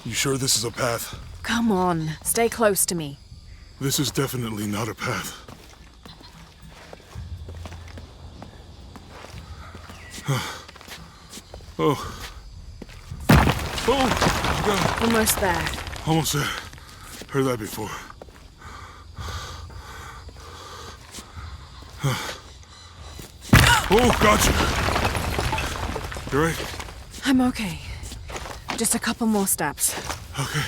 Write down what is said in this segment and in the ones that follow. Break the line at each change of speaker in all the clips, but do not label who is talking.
You sure this is a path?
Come on, stay close to me.
This is definitely not a path. Oh. Oh, God.
Almost there.
Almost there. Heard that before. Oh, gotcha. You right?
I'm okay. Just a couple more steps.
Okay.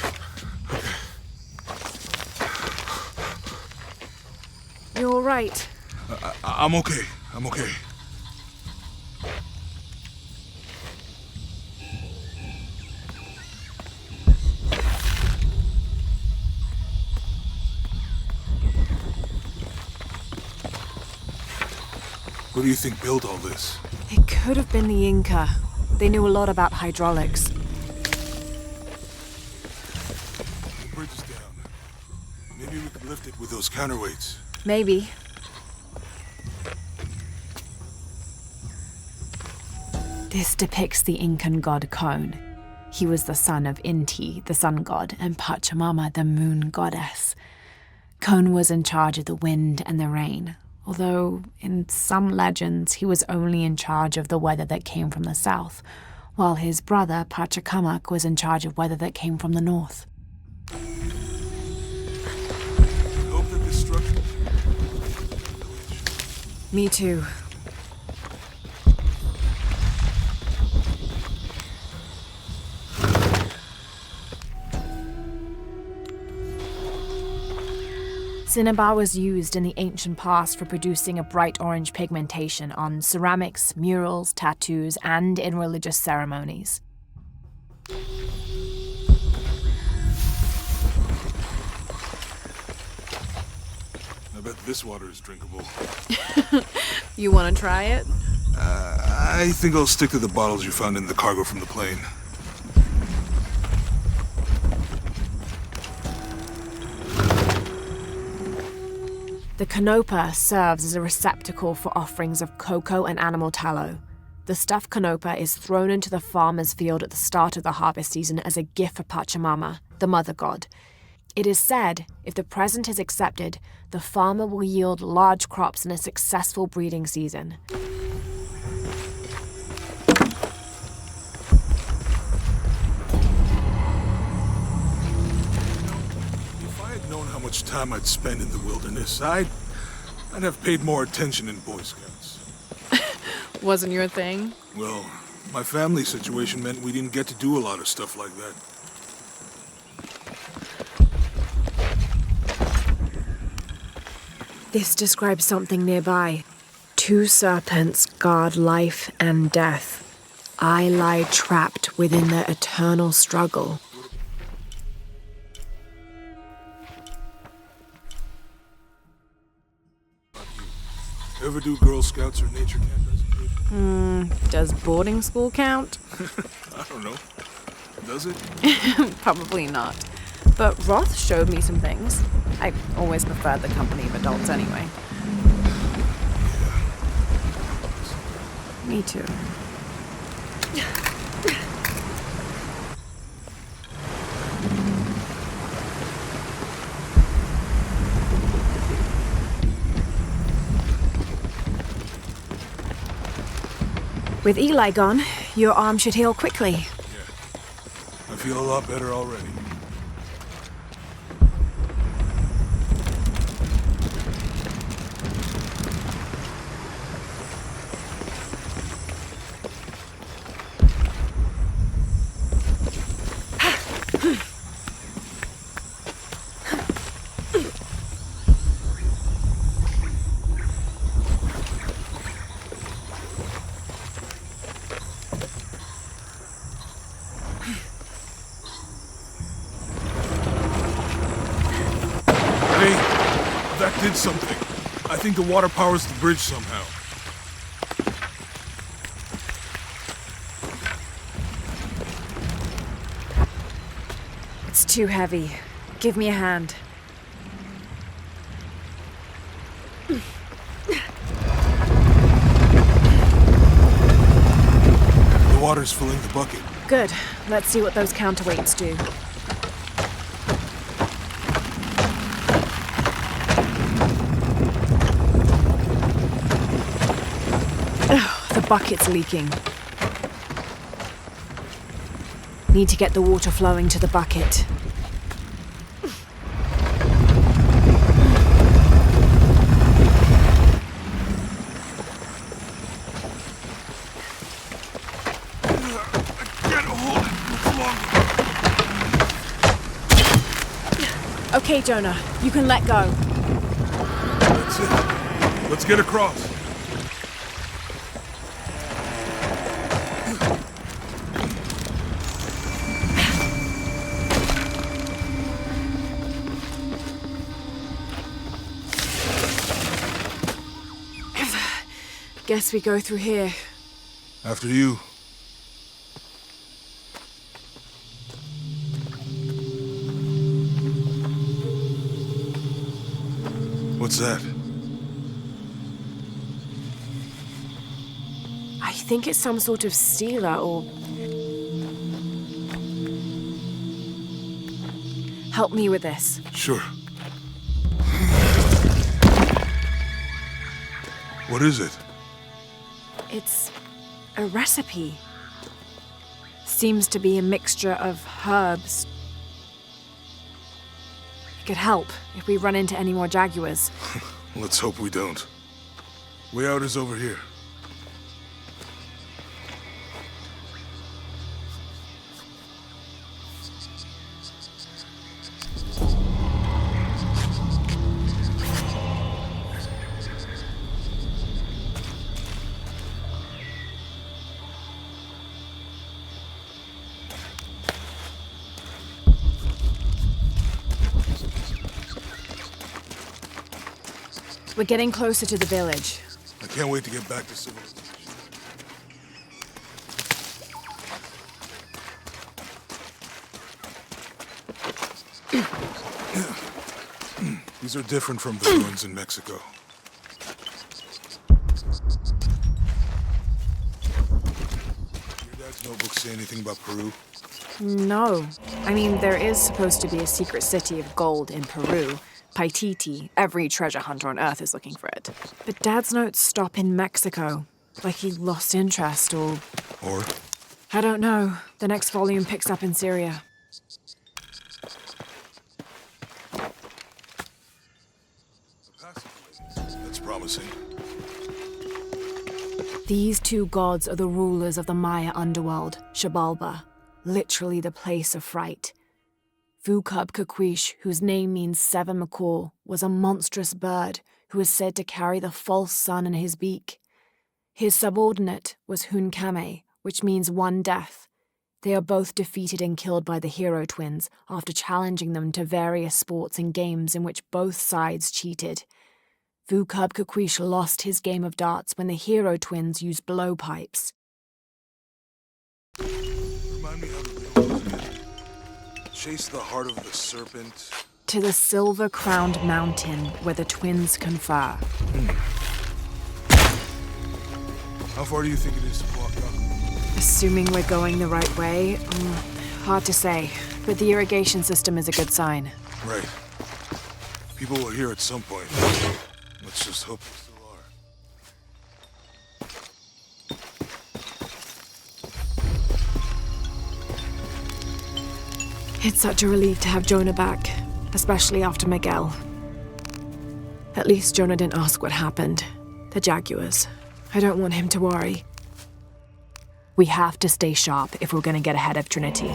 You all right?
I'm okay. I'm okay. What do you think built all this?
It could have been the Inca. They knew a lot about hydraulics.
The bridge is down. Maybe we could lift it with those counterweights.
Maybe. This depicts the Incan god Kon. He was the son of Inti, the sun god, and Pachamama, the moon goddess. Kon was in charge of the wind and the rain, although in some legends he was only in charge of the weather that came from the south, while his brother Pachacamac was in charge of weather that came from the north.
I hope that this structure...
Me too. Cinnabar was used in the ancient past for producing a bright orange pigmentation on ceramics, murals, tattoos, and in religious ceremonies.
I bet this water is drinkable.
You want to try it?
I think I'll stick to the bottles you found in the cargo from the plane.
The canopa serves as a receptacle for offerings of cocoa and animal tallow. The stuffed canopa is thrown into the farmer's field at the start of the harvest season as a gift for Pachamama, the mother god. It is said, if the present is accepted, the farmer will yield large crops in a successful breeding season.
If I had known how much time I'd spend in the wilderness, I'd have paid more attention in Boy Scouts.
Wasn't your thing?
Well, my family situation meant we didn't get to do a lot of stuff like that.
This describes something nearby. 2 serpents guard life and death. I lie trapped within their eternal struggle.
Ever do Girl Scouts or nature camp as a kid?
Does boarding school count?
I don't know. Does it?
Probably not. But Roth showed me some things. I always preferred the company of adults anyway. Me too. With Eli gone, your arm should heal quickly.
Yeah. I feel a lot better already. That did something. I think the water powers the bridge somehow.
It's too heavy. Give me a hand.
The water's filling the bucket.
Good. Let's see what those counterweights do. bucket's leaking. Need to get the water flowing to the bucket. Okay, Jonah, you can let go.
That's it. Let's get across.
Guess we go through here.
After you. What's that?
I think it's some sort of stela or... Help me with this.
Sure. What is it?
It's a recipe. Seems to be a mixture of herbs. It could help if we run into any more jaguars.
Let's hope we don't. Way out is over here.
We're getting closer to the village.
I can't wait to get back to civilization. These are different from the ruins in Mexico. Your dad's notebook say anything about Peru?
No. I mean, there is supposed to be a secret city of gold in Peru. Paititi. Every treasure hunter on Earth is looking for it. But Dad's notes stop in Mexico. Like he lost interest or...
Or?
I don't know. The next volume picks up in Syria.
That's promising.
These two gods are the rulers of the Maya underworld, Xibalba, literally the place of fright. Vucubquesquish, whose name means seven macaw, was a monstrous bird who is said to carry the false sun in his beak. His subordinate was Hunkame, which means one death. They are both defeated and killed by the hero twins after challenging them to various sports and games in which both sides cheated. Vucubquesquish lost his game of darts when the hero twins used blowpipes.
Remind me how the riddle was again. Chase the heart of the serpent.
To the silver-crowned mountain where the twins confer.
How far do you think it is to walk up?
Assuming we're going the right way, hard to say, but the irrigation system is a good sign.
Right. People will hear at some point. Let's just hope they still are.
It's such a relief to have Jonah back, especially after Miguel. At least Jonah didn't ask what happened. The jaguars. I don't want him to worry. We have to stay sharp if we're going to get ahead of Trinity.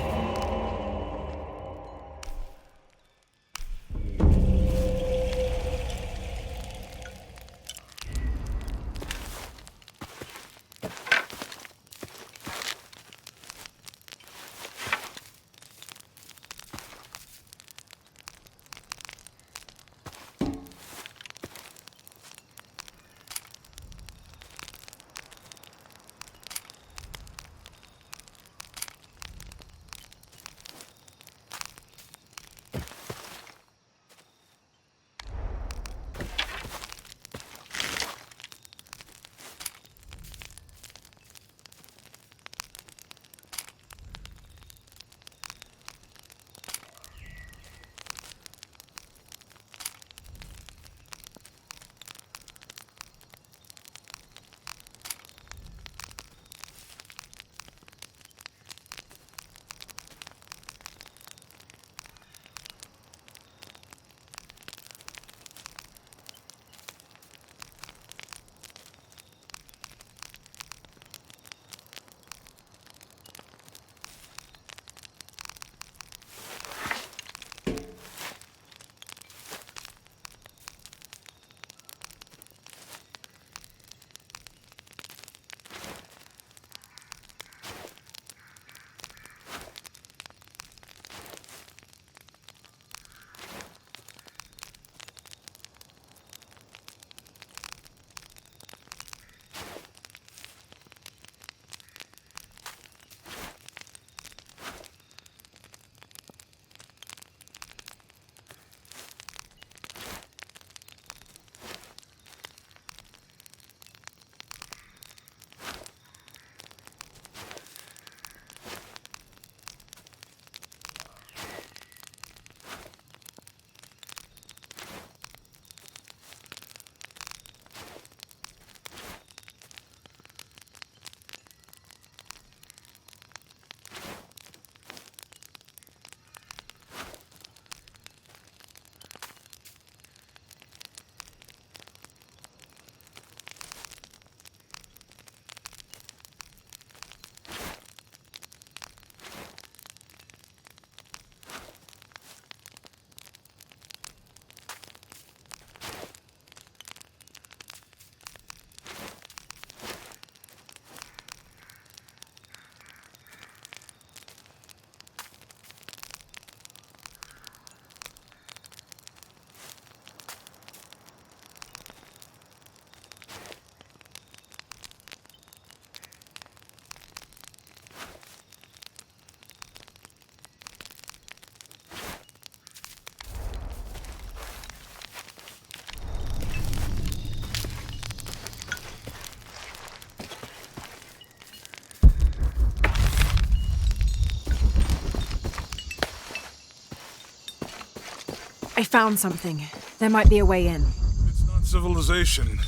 I found something. There might be a way in.
It's not civilization.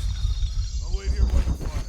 I'll wait here by the fire.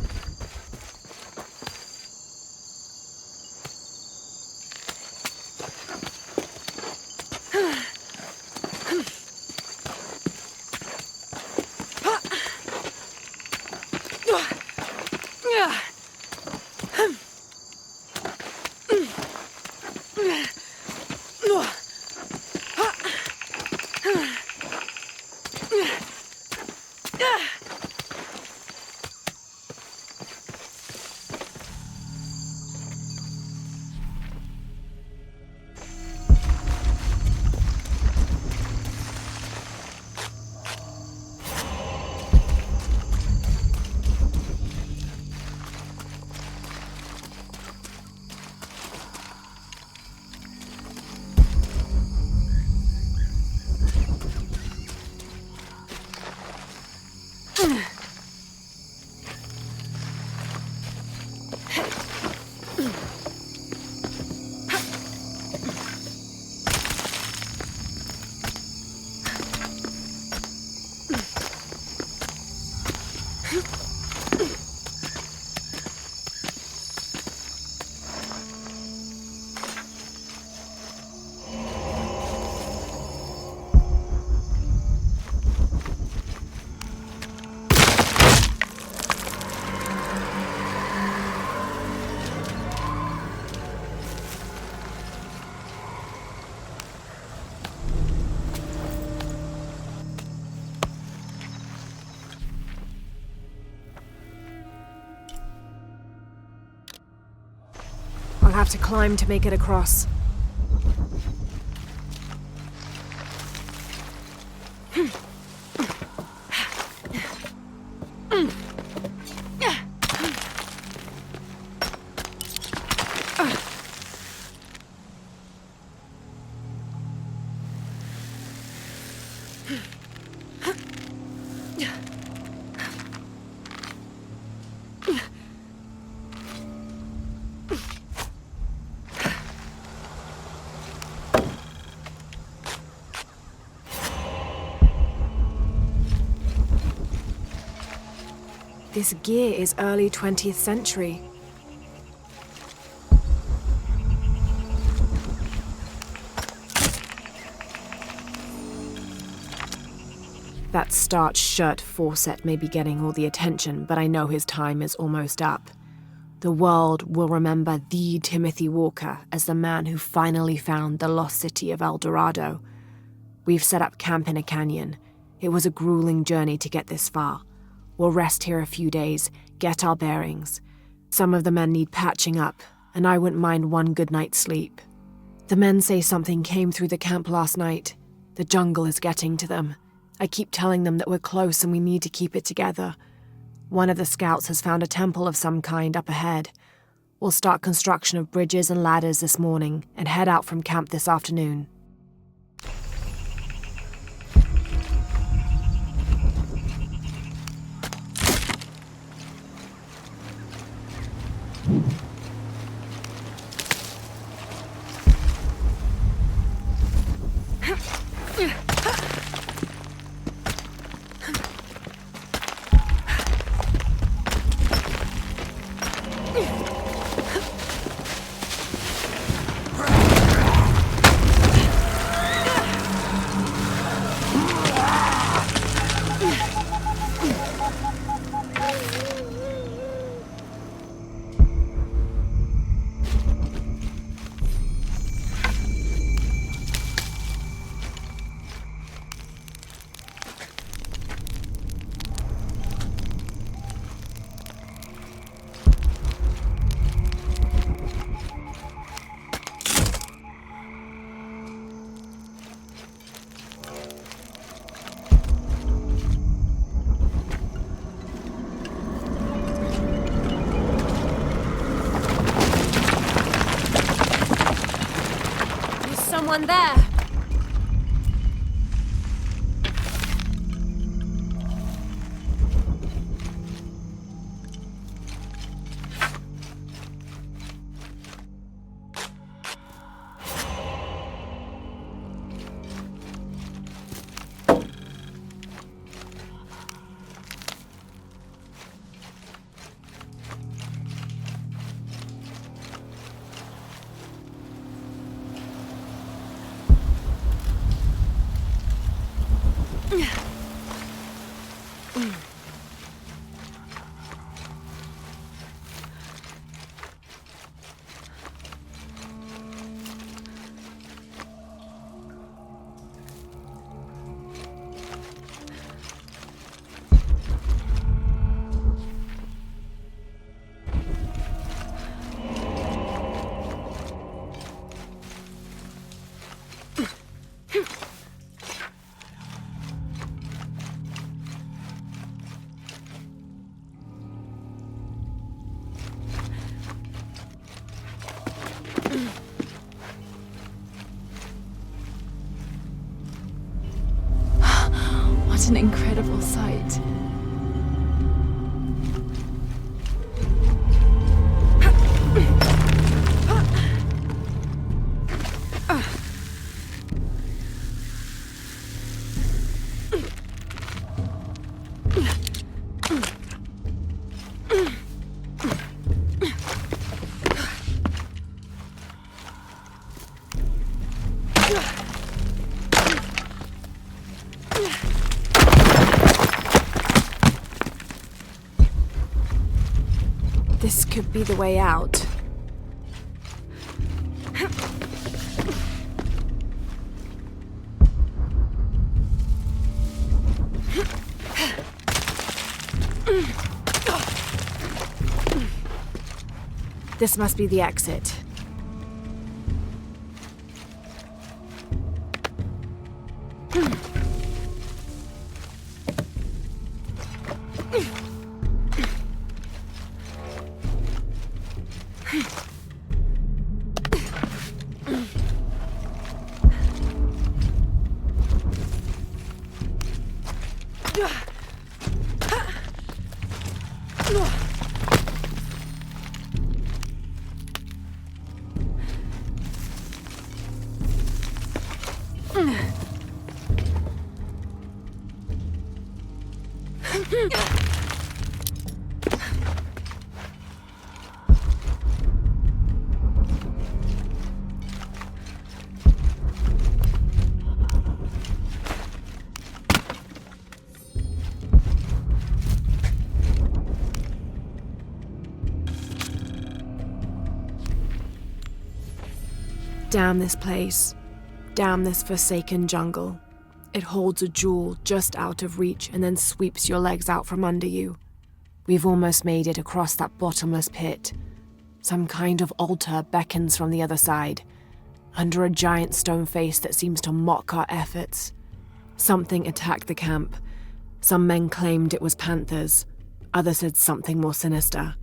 I'll have to climb to make it across. This gear is early 20th century. That starched shirt Fawcett may be getting all the attention, but I know his time is almost up. The world will remember the Timothy Walker as the man who finally found the lost city of El Dorado. We've set up camp in a canyon. It was a grueling journey to get this far. We'll rest here a few days, get our bearings. Some of the men need patching up, and I wouldn't mind one good night's sleep. The men say something came through the camp last night. The jungle is getting to them. I keep telling them that we're close and we need to keep it together. One of the scouts has found a temple of some kind up ahead. We'll start construction of bridges and ladders this morning and head out from camp this afternoon. Someone there. What an incredible sight. This could be the way out. This must be the exit. Damn this place. Damn this forsaken jungle. It holds a jewel just out of reach and then sweeps your legs out from under you. We've almost made it across that bottomless pit. Some kind of altar beckons from the other side, under a giant stone face that seems to mock our efforts. Something attacked the camp. Some men claimed it was panthers. Others said something more sinister.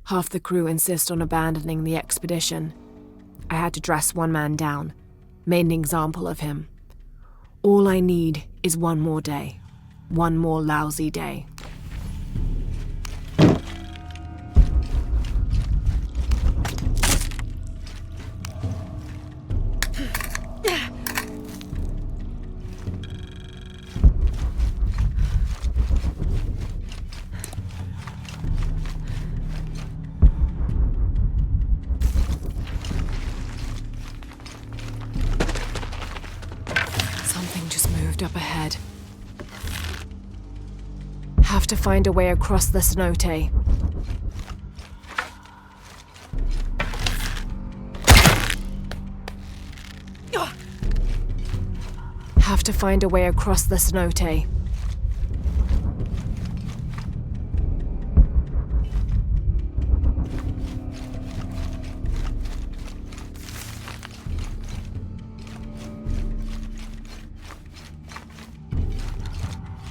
Half the crew insist on abandoning the expedition. I had to dress one man down, made an example of him. All I need is one more day. One more lousy day. Up ahead. Have to find a way across the cenote. Have to find a way across the cenote.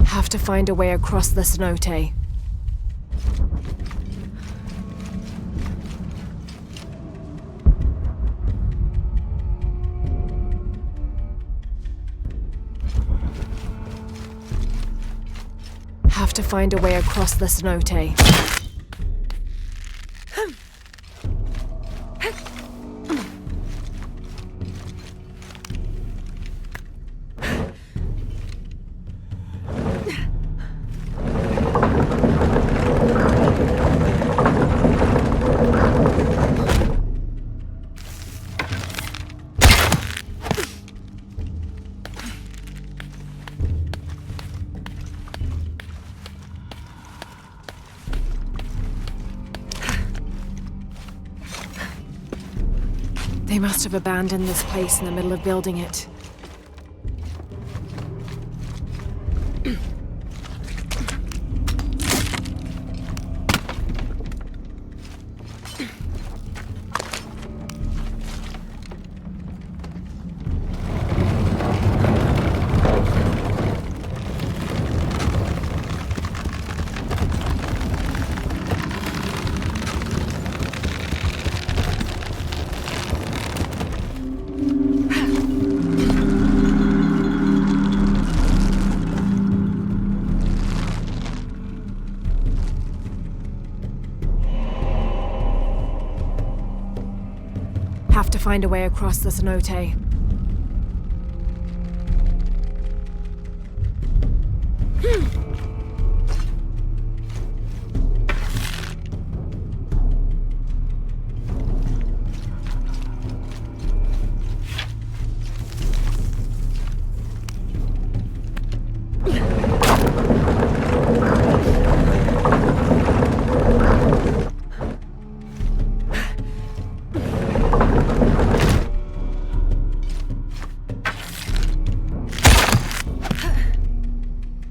Have to find a way across the cenote. Have to find a way across the cenote. They must have abandoned this place in the middle of building it. Have to find a way across the cenote.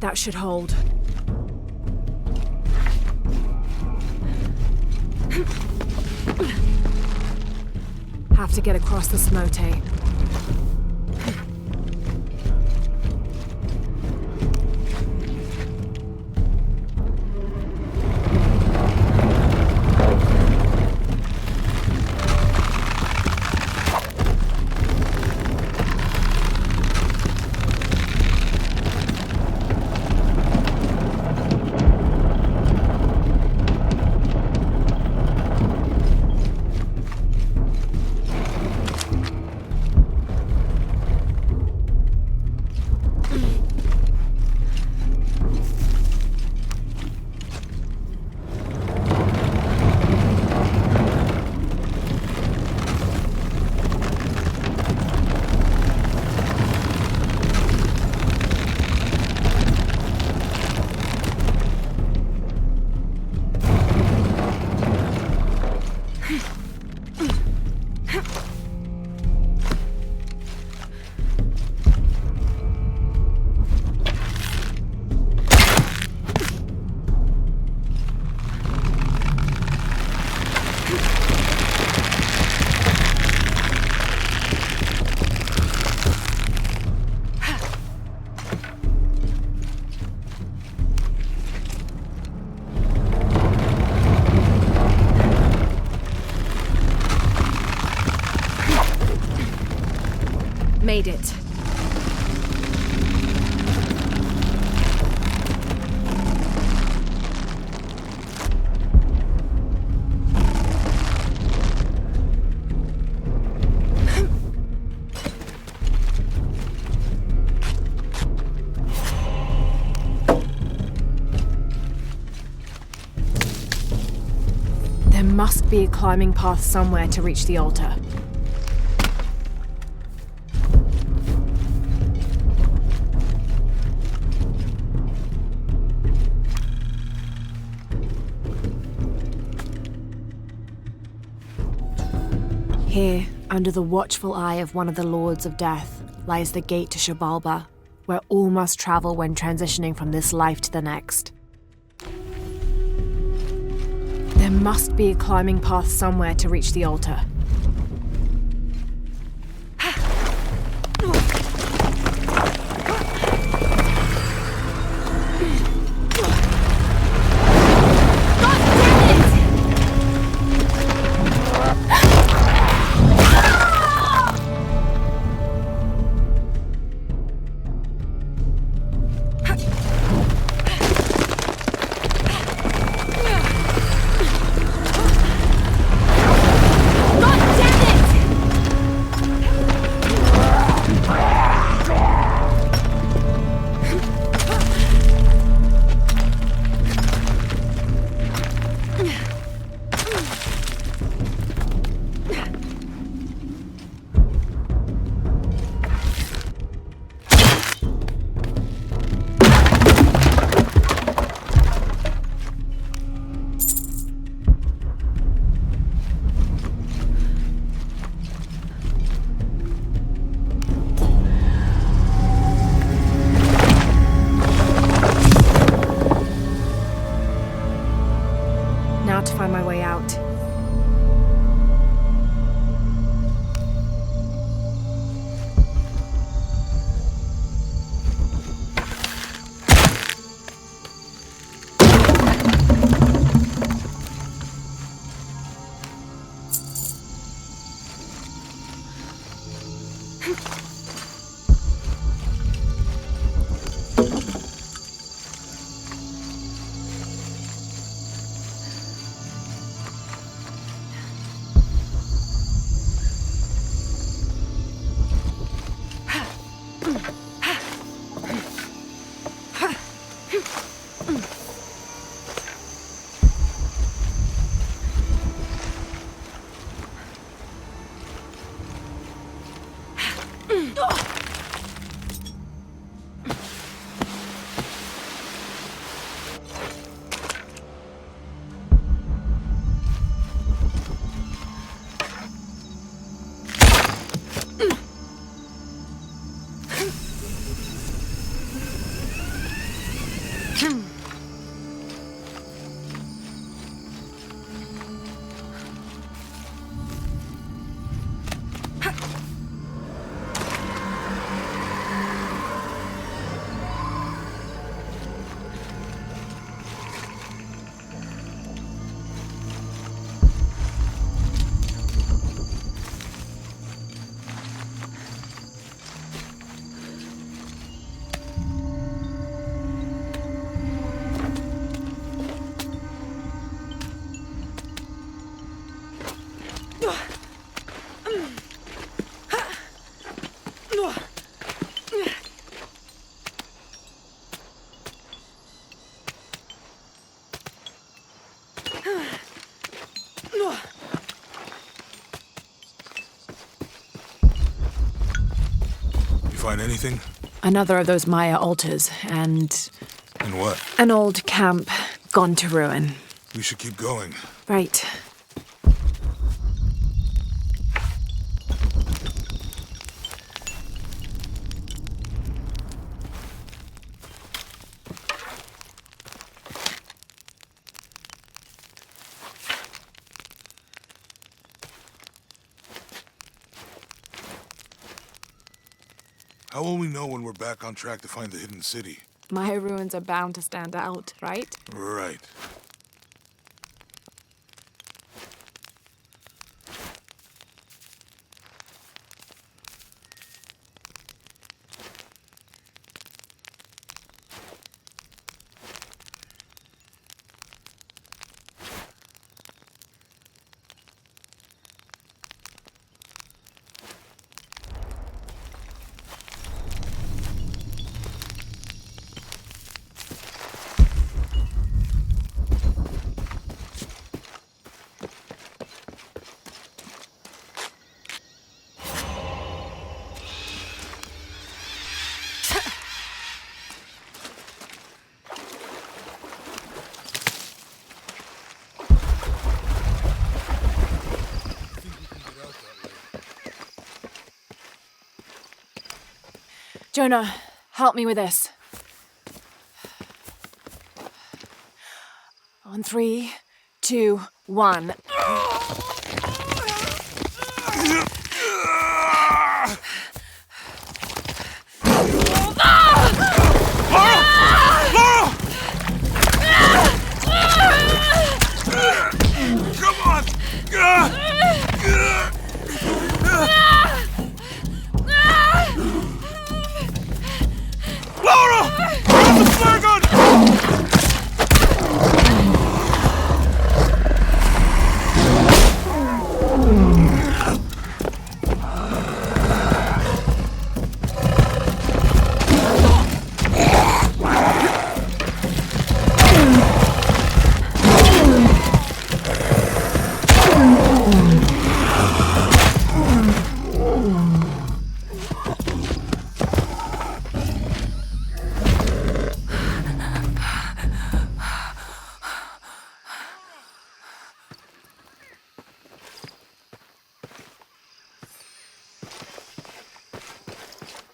That should hold. Have to get across the cenote. Made it. There must be a climbing path somewhere to reach the altar. Here, under the watchful eye of one of the Lords of Death, lies the gate to Xibalba, where all must travel when transitioning from this life to the next. There must be a climbing path somewhere to reach the altar.
God damn
Find anything?
Another of those Maya altars, and
And what?
an old camp gone to ruin.
We should keep going.
Right.
How will we know when we're back on track to find the hidden city?
Maya ruins are bound to stand out, right?
Right.
Jonah, help me with this. On 3, 2, 1.
Come on! Laura! Grab the flare gun!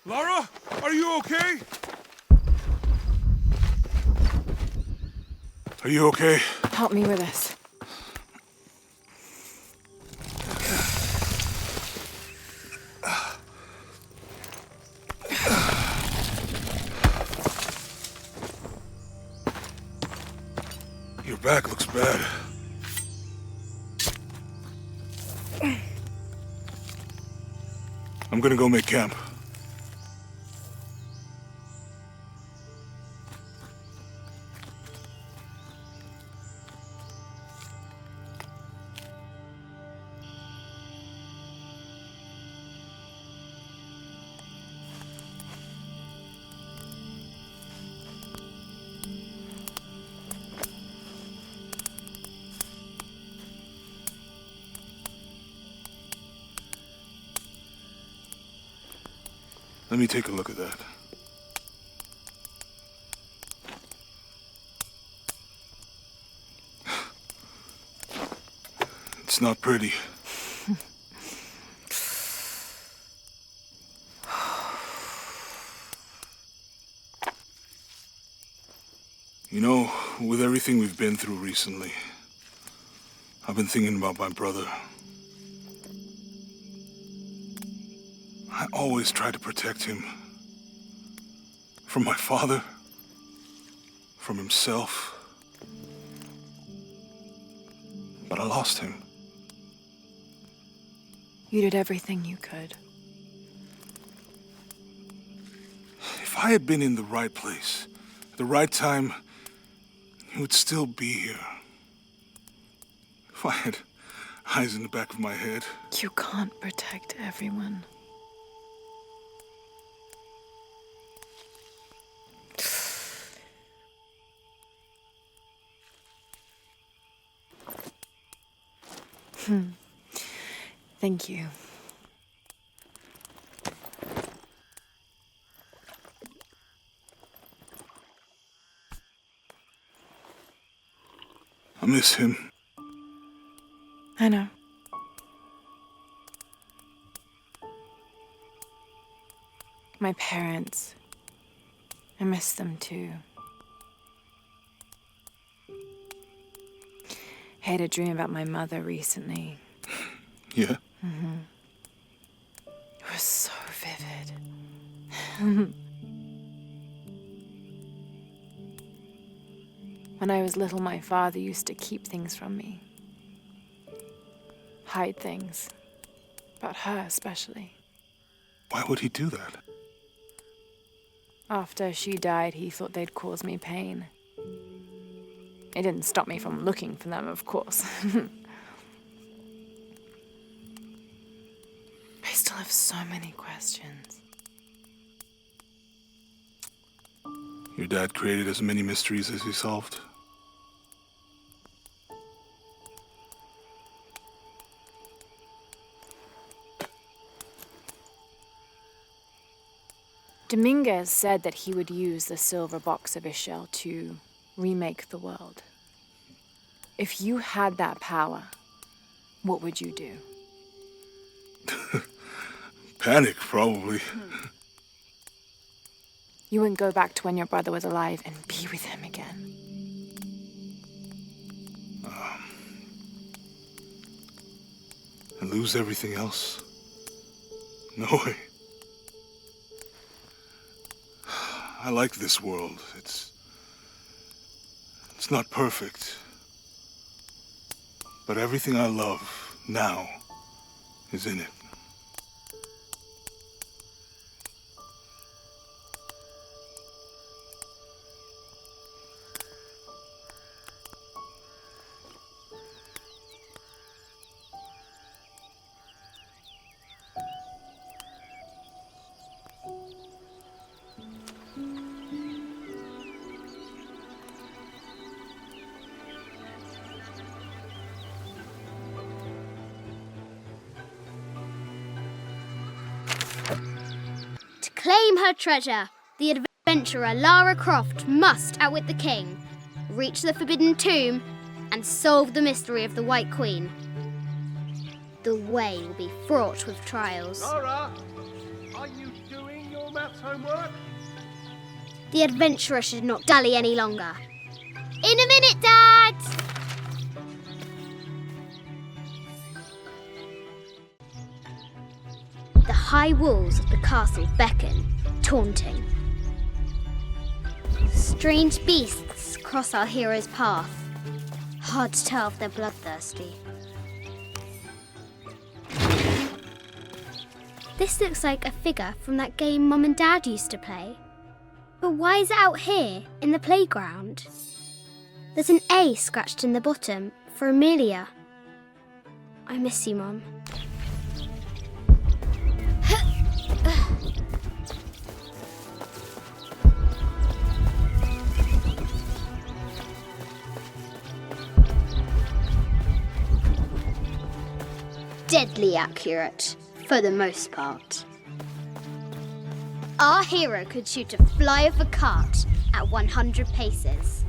Lara, are you okay? Are you okay?
Help me with this.
Your back looks bad. I'm gonna go make camp. Let me take a look at that. It's not pretty. You know, with everything we've been through recently, I've been thinking about my brother. I always try to protect him. From my father. From himself. But I lost him.
You did everything you could.
If I had been in the right place, at the right time, he would still be here. If I had eyes in the back of my head.
You can't protect everyone. Thank you.
I miss him.
I know. My parents. I miss them too. I had a dream about my mother recently.
Yeah?
It was so vivid. When I was little, my father used to keep things from me. Hide things. About her, especially.
Why would he do that?
After she died, he thought they'd cause me pain. It didn't stop me from looking for them, of course. I still have so many questions.
Your dad created as many mysteries as he solved.
Dominguez said that he would use the silver box of Ixchel to remake the world. If you had that power, what would you do?
Panic, probably.
You wouldn't go back to when your brother was alive and be with him again.
And lose everything else? No way. I like this world. It's not perfect. But everything I love now is in it.
To claim her treasure, the adventurer Lara Croft must outwit the king, reach the Forbidden Tomb, and solve the mystery of the White Queen. The way will be fraught with trials.
Lara, are you doing your maths homework?
The adventurer should not dally any longer. In a minute, Dad! The high walls of the castle beckon, taunting. Strange beasts cross our hero's path. Hard to tell if they're bloodthirsty. This looks like a figure from that game Mum and Dad used to play. But why is it out here, in the playground? There's an A scratched in the bottom for Amelia. I miss you, Mum. Deadly accurate, for the most part. Our hero could shoot a fly of a cart at 100 paces.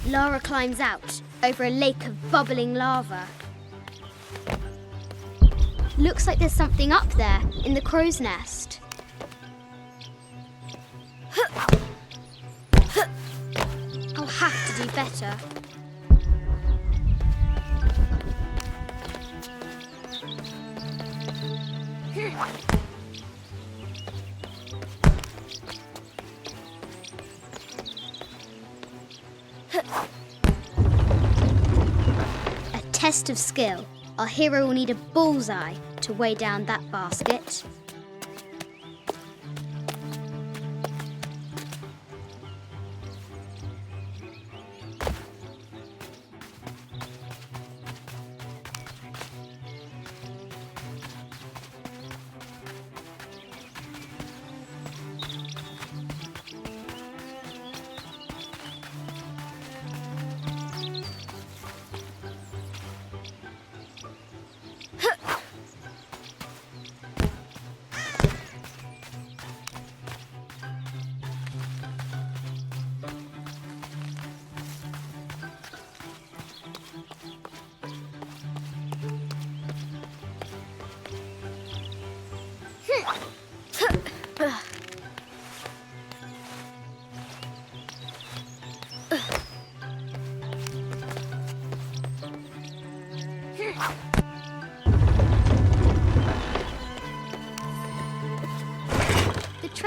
Lara climbs out over a lake of bubbling lava. Looks like there's something up there in the crow's nest. I'll have to do better. A test of skill. Our hero will need a bullseye to weigh down that basket.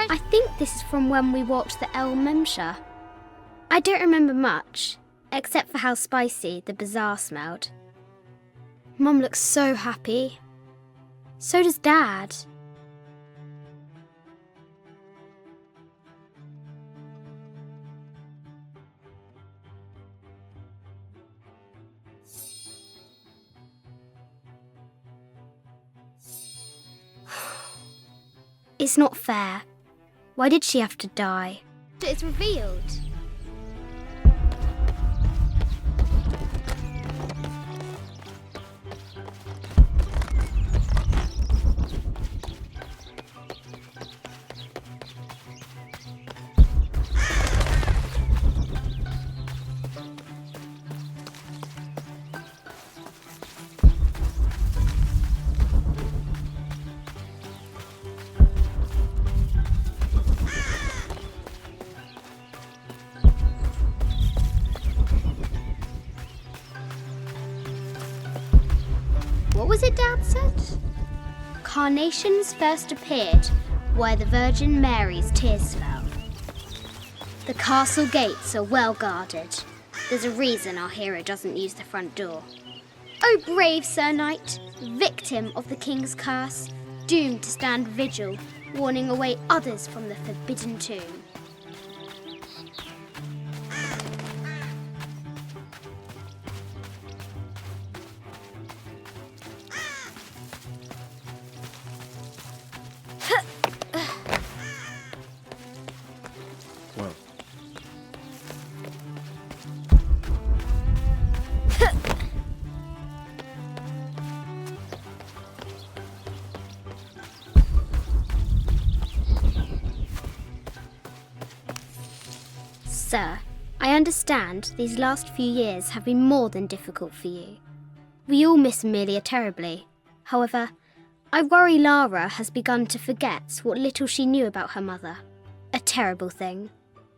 I think this is from when we walked the El Memsha. I don't remember much, except for how spicy the bazaar smelled. Mum looks so happy. So does Dad. It's not fair. Why did she have to die? It's revealed. What was it Dad said? Carnations first appeared where the Virgin Mary's tears fell. The castle gates are well guarded. There's a reason our hero doesn't use the front door. Oh, brave Sir Knight, victim of the king's curse, doomed to stand vigil, warning away others from the forbidden tomb.
Well,
Sir, I understand these last few years have been more than difficult for you. We all miss Amelia terribly. However, I worry Lara has begun to forget what little she knew about her mother. A terrible thing.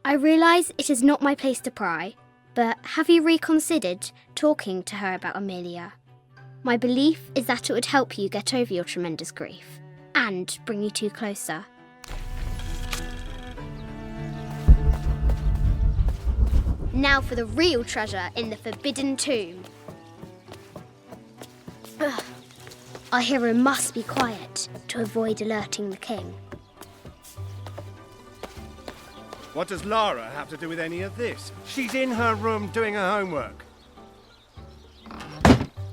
I realise it is not my place to pry, but have you reconsidered talking to her about Amelia? My belief is that it would help you get over your tremendous grief and bring you two closer. Now for the real treasure in the Forbidden Tomb. Ugh. Our hero must be quiet to avoid alerting the king.
What does Lara have to do with any of this? She's in her room doing her homework.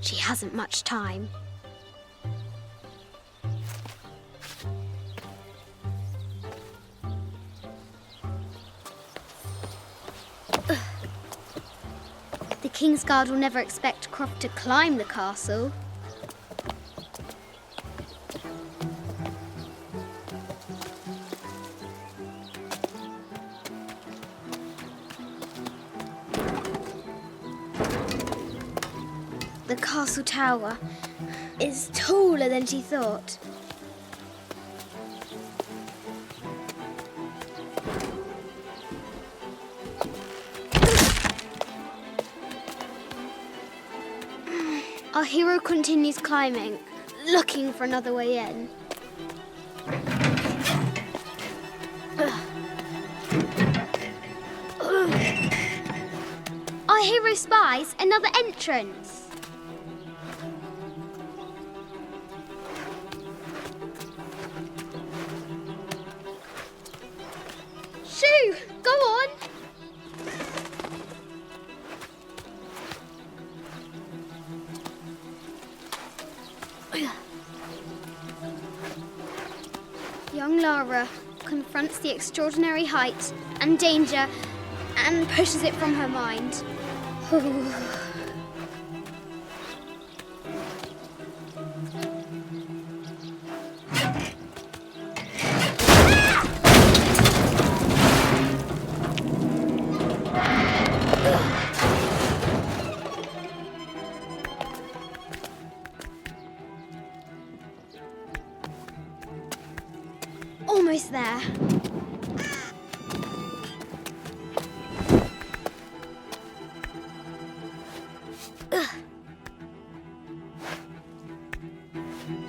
She hasn't much time. Ugh. The Kingsguard will never expect Croft to climb the castle. The castle tower is taller than she thought. Our hero continues climbing, looking for another way in. Our hero spies another entrance. Shoo! Go on! Young Lara confronts the extraordinary height and danger and pushes it from her mind. Almost there. Ugh.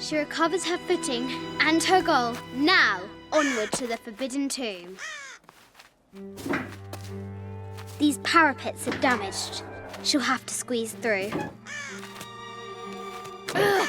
She recovers her footing and her goal. Now, onward to the Forbidden Tomb. These parapets are damaged. She'll have to squeeze through. Ugh.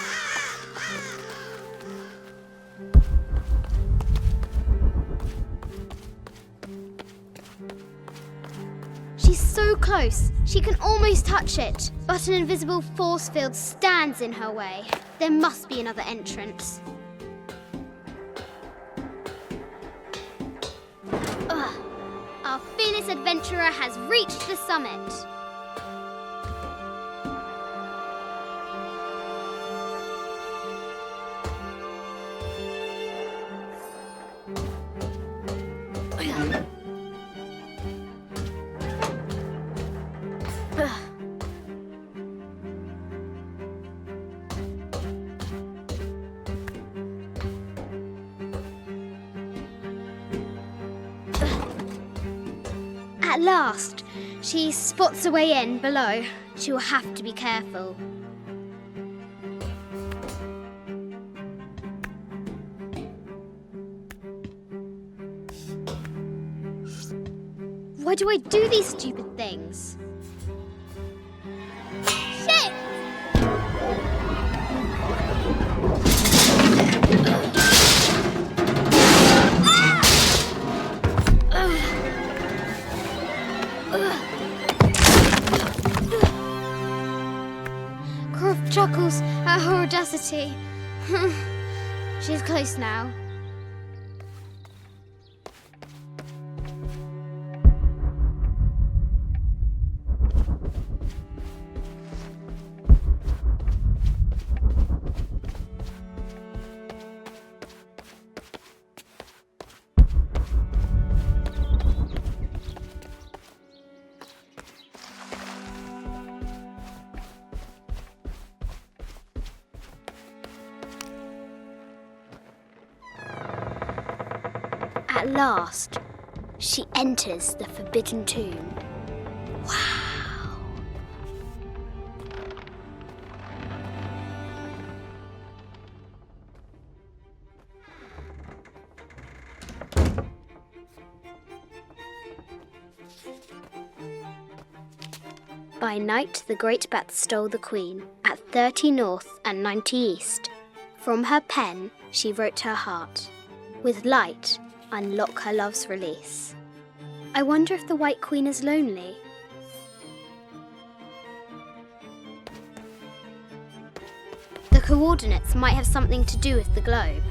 She's so close, she can almost touch it, but an invisible force field stands in her way. There must be another entrance. Ugh. Our fearless adventurer has reached the summit. At last, she spots a way in below. She will have to be careful. Why do I do these stupid things? Shit! Croft chuckles at her audacity. She's close now. At last, she enters the Forbidden Tomb. Wow! By night, the great bat stole the queen at 30 north and 90 east. From her pen, she wrote her heart. With light, unlock her love's release. I wonder if the White Queen is lonely. The coordinates might have something to do with the globe.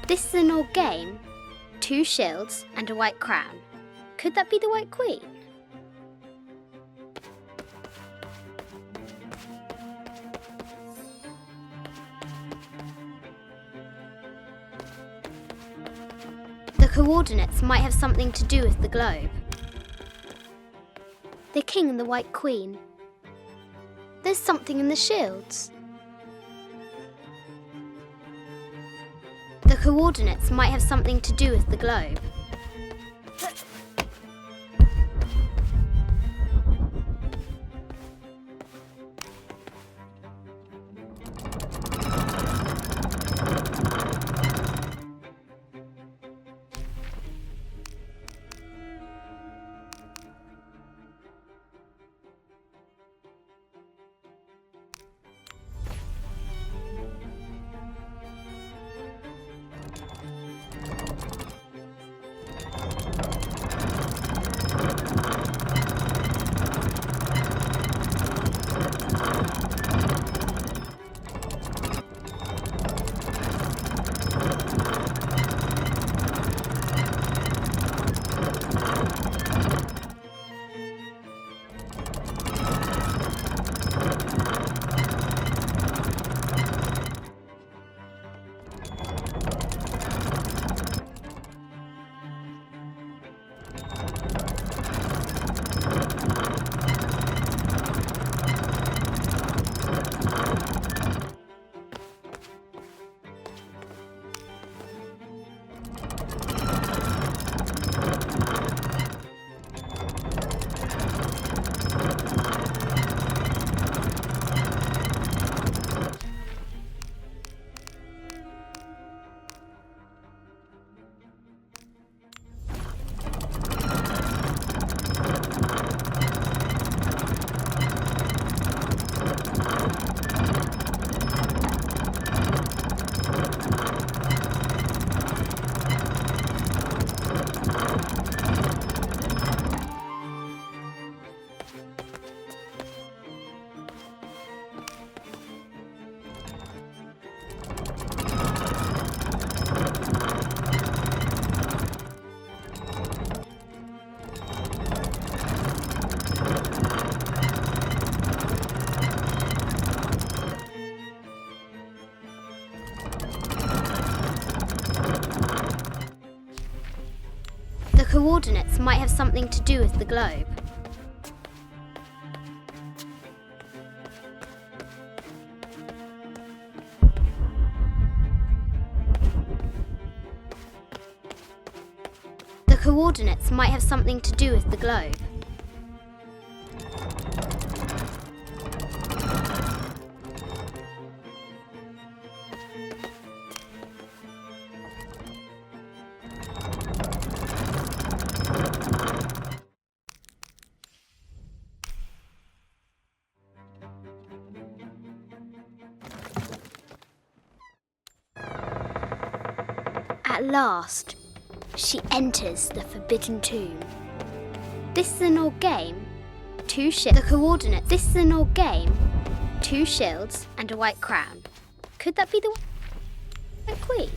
This is an old game. 2 shields and a white crown. Could that be the White Queen? The coordinates might have something to do with the globe. The king and the White Queen. There's something in the shields. The coordinates might have something to do with the globe. The coordinates might have something to do with the globe. The coordinates might have something to do with the globe. At last, she enters the Forbidden Tomb. This is an old game. 2 shields. The coordinates. This is an old game. 2 shields and a white crown. Could that be the White Queen?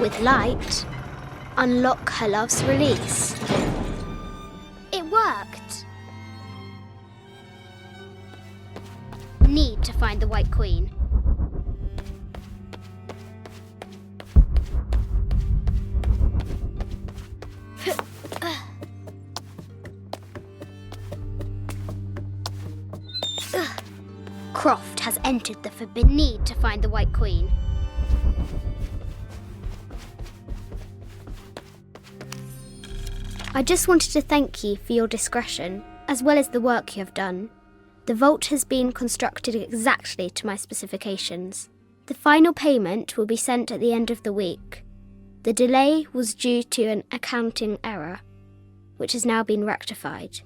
With light, unlock her love's release. It worked. Need to find the White Queen. Croft has entered the forbidden. Need to find the White Queen. I just wanted to thank you for your discretion, as well as the work you have done. The vault has been constructed exactly to my specifications. The final payment will be sent at the end of the week. The delay was due to an accounting error, which has now been rectified.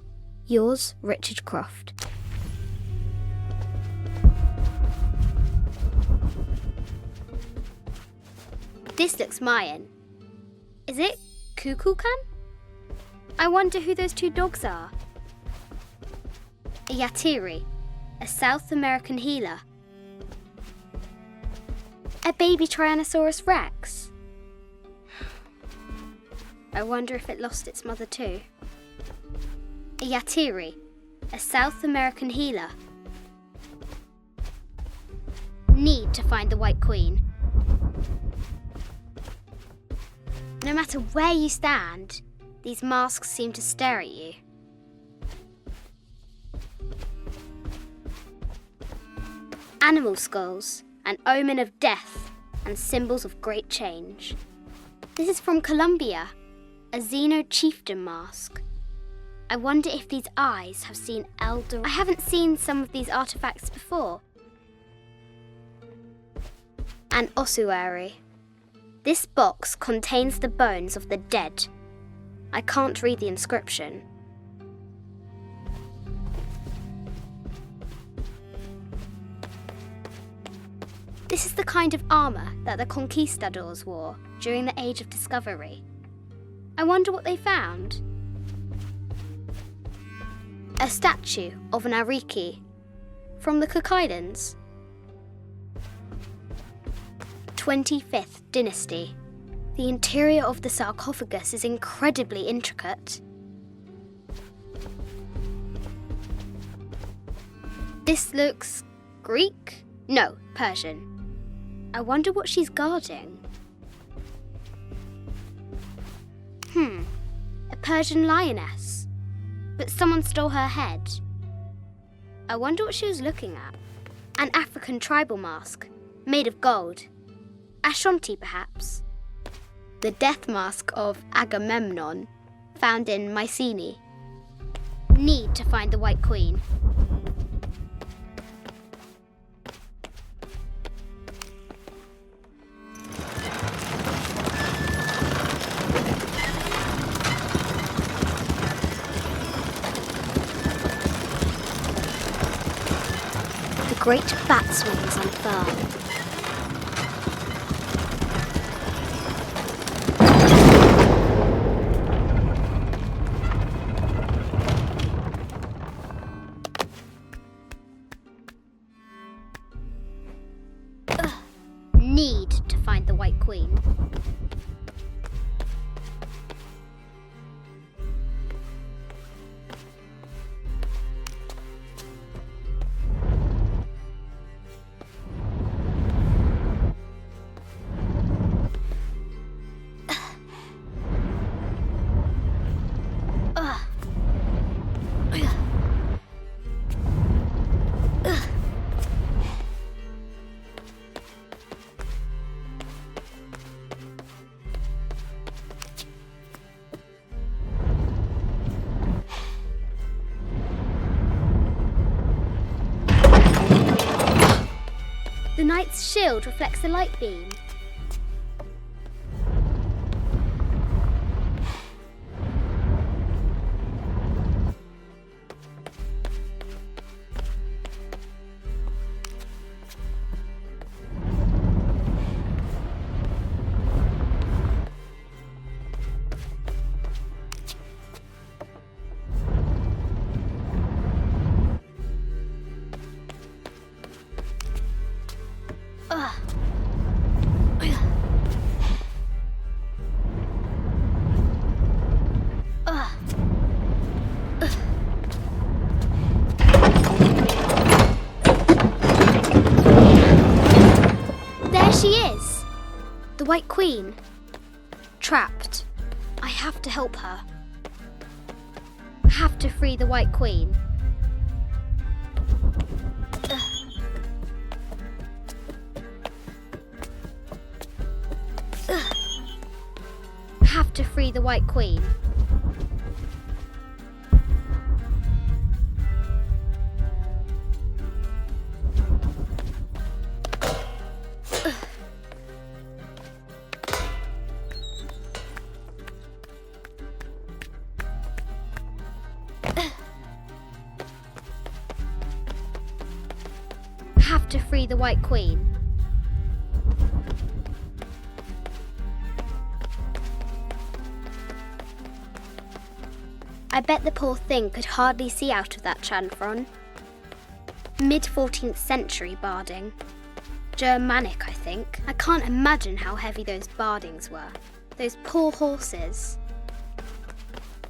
Yours, Richard Croft. This looks Mayan. Is it Kukulkan? I wonder who those two dogs are. A Yatiri, a South American healer. A baby Tyrannosaurus Rex. I wonder if it lost its mother too. A Yatiri, a South American healer. Need to find the White Queen. No matter where you stand, these masks seem to stare at you. Animal skulls, an omen of death and symbols of great change. This is from Colombia, a Xeno chieftain mask. I wonder if these eyes have seen Elder. I haven't seen some of these artifacts before. An ossuary. This box contains the bones of the dead. I can't read the inscription. This is the kind of armour that the conquistadors wore during the Age of Discovery. I wonder what they found. A statue of an Ariki from the Cook Islands. 25th Dynasty. The interior of the sarcophagus is incredibly intricate. This looks Greek? No, Persian. I wonder what she's guarding. A Persian lioness. But someone stole her head. I wonder what she was looking at. An African tribal mask, made of gold. Ashanti, perhaps. The death mask of Agamemnon, found in Mycenae. Need to find the White Queen. The great bat's wings unfurled. Need to find the White Queen. The knight's shield reflects the light beam. White Queen. Trapped. I have to help her. Have to free the White Queen. Have to free the White Queen. Have to free the White Queen. I bet the poor thing could hardly see out of that chanfron. Mid-14th century barding. Germanic, I think. I can't imagine how heavy those bardings were. Those poor horses.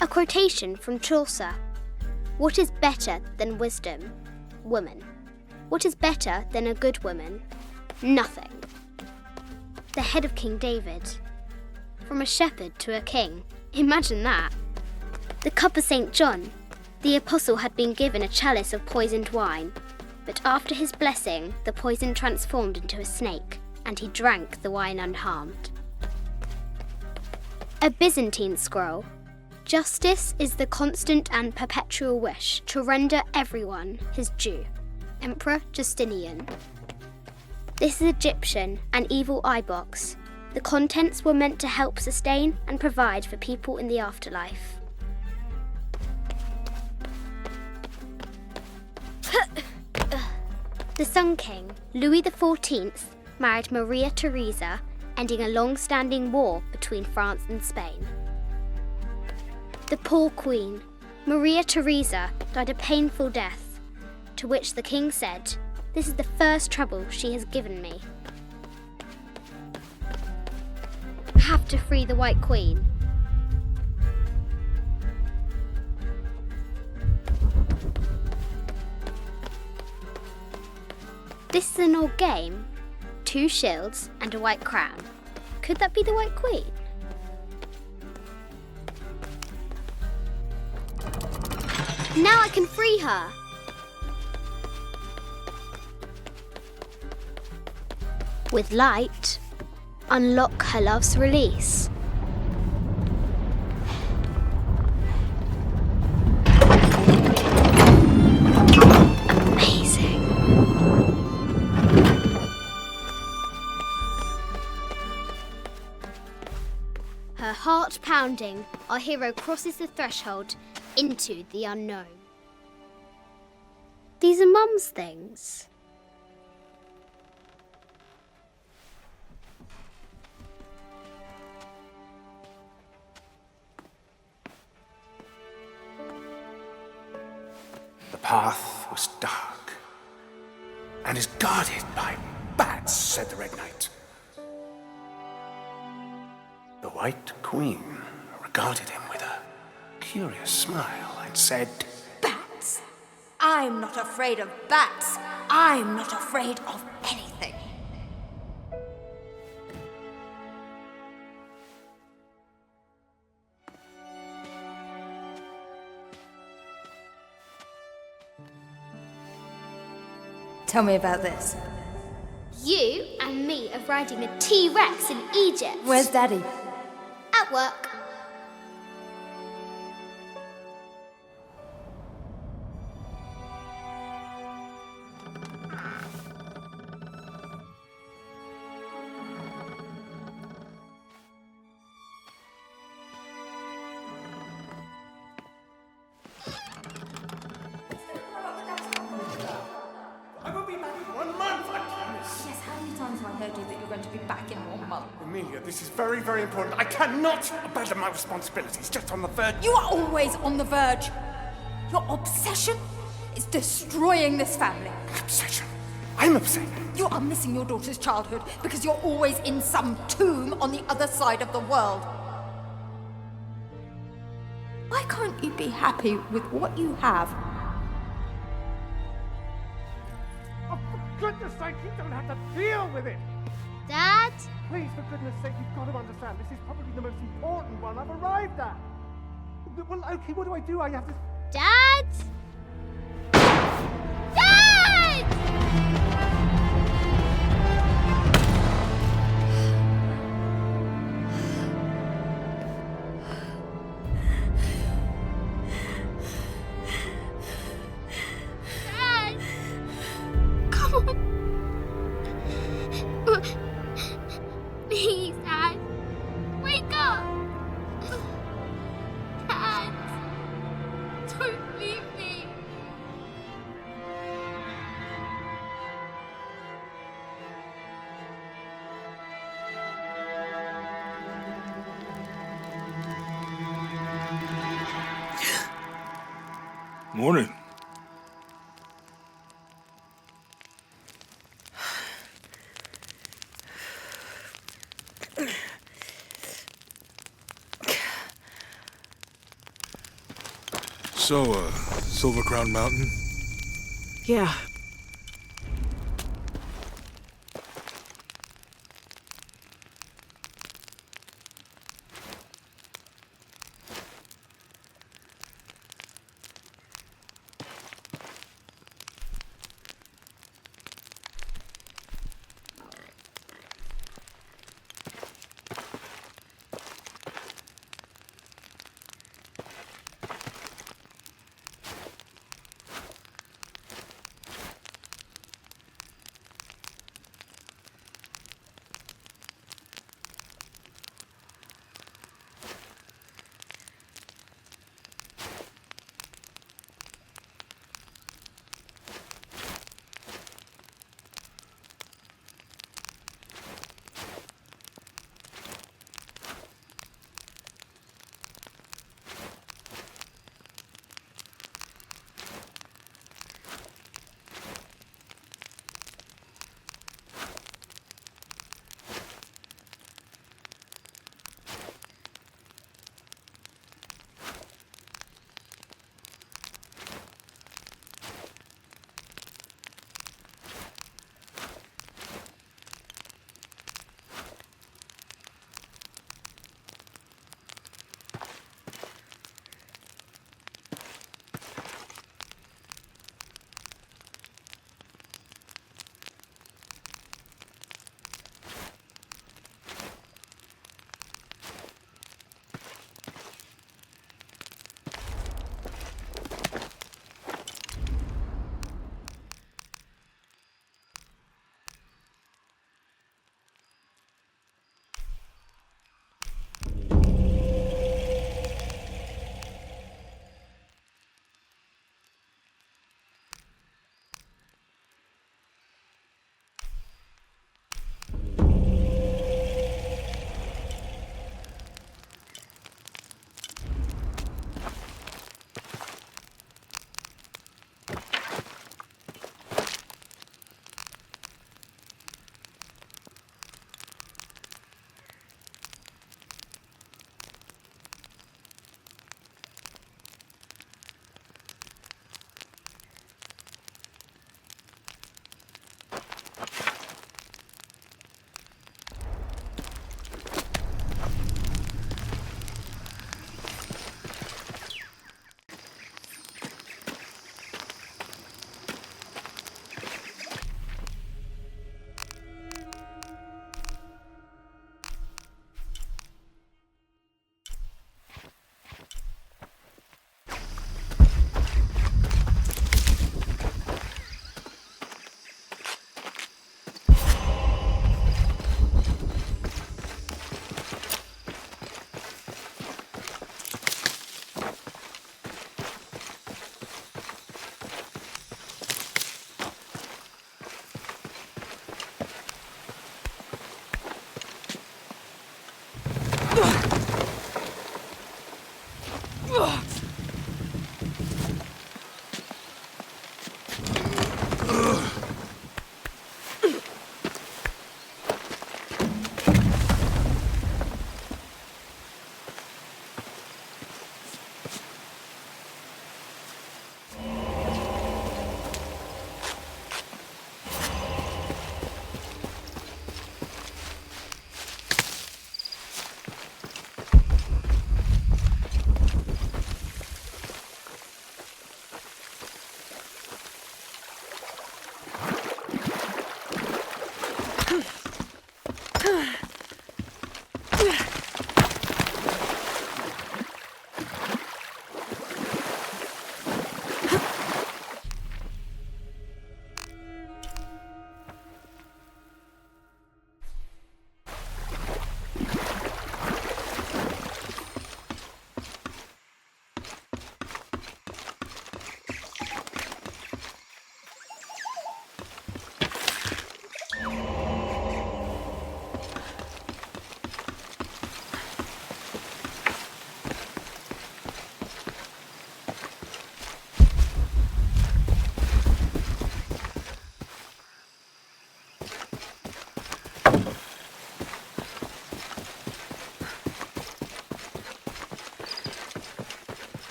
A quotation from Chaucer. What is better than wisdom? Woman. What is better than a good woman? Nothing. The head of King David. From a shepherd to a king. Imagine that. The cup of St. John. The apostle had been given a chalice of poisoned wine, but after his blessing, the poison transformed into a snake, and he drank the wine unharmed. A Byzantine scroll. Justice is the constant and perpetual wish to render everyone his due. Emperor Justinian. This is Egyptian, an evil eye box. The contents were meant to help sustain and provide for people in the afterlife. The Sun King, Louis XIV, married Maria Theresa, ending a long-standing war between France and Spain. The poor Queen, Maria Theresa, died a painful death, to which the king said, "This is the first trouble she has given me." Have to free the White Queen. This is an old game. 2 shields and a white crown. Could that be the White Queen? Now I can free her! With light, unlock her love's release. Amazing. Her heart pounding, our hero crosses the threshold into the unknown. These are Mum's things.
The path was dark and is guarded by bats, said the Red Knight. The White Queen regarded him with a curious smile and said,
Bats? I'm not afraid of bats. I'm not afraid of anything. Tell me about this.
You and me are riding a T-Rex in Egypt.
Where's Daddy?
At work.
I will be back in 1 month, I promise.
Yes, how many times have I heard you that you're going to be back in 1 month?
Amelia, this is very, very important. I cannot abandon my responsibilities just on the verge.
You are always on the verge. Your obsession is destroying this family.
Obsession. I'm upset.
You are missing your daughter's childhood because you're always in some tomb on the other side of the world. Why can't you be happy with what you have?
Oh, for goodness sake, you don't have to deal with it.
Dad,
Please, for goodness sake, you've got to understand. This is probably the most important one I've arrived at. Well, okay, what do I do? I have to...
Dad! Dad! Dad! Come on. Please, Dad. Wake up. Dad. Don't leave me.
Morning. So, Silver Crown Mountain?
Yeah.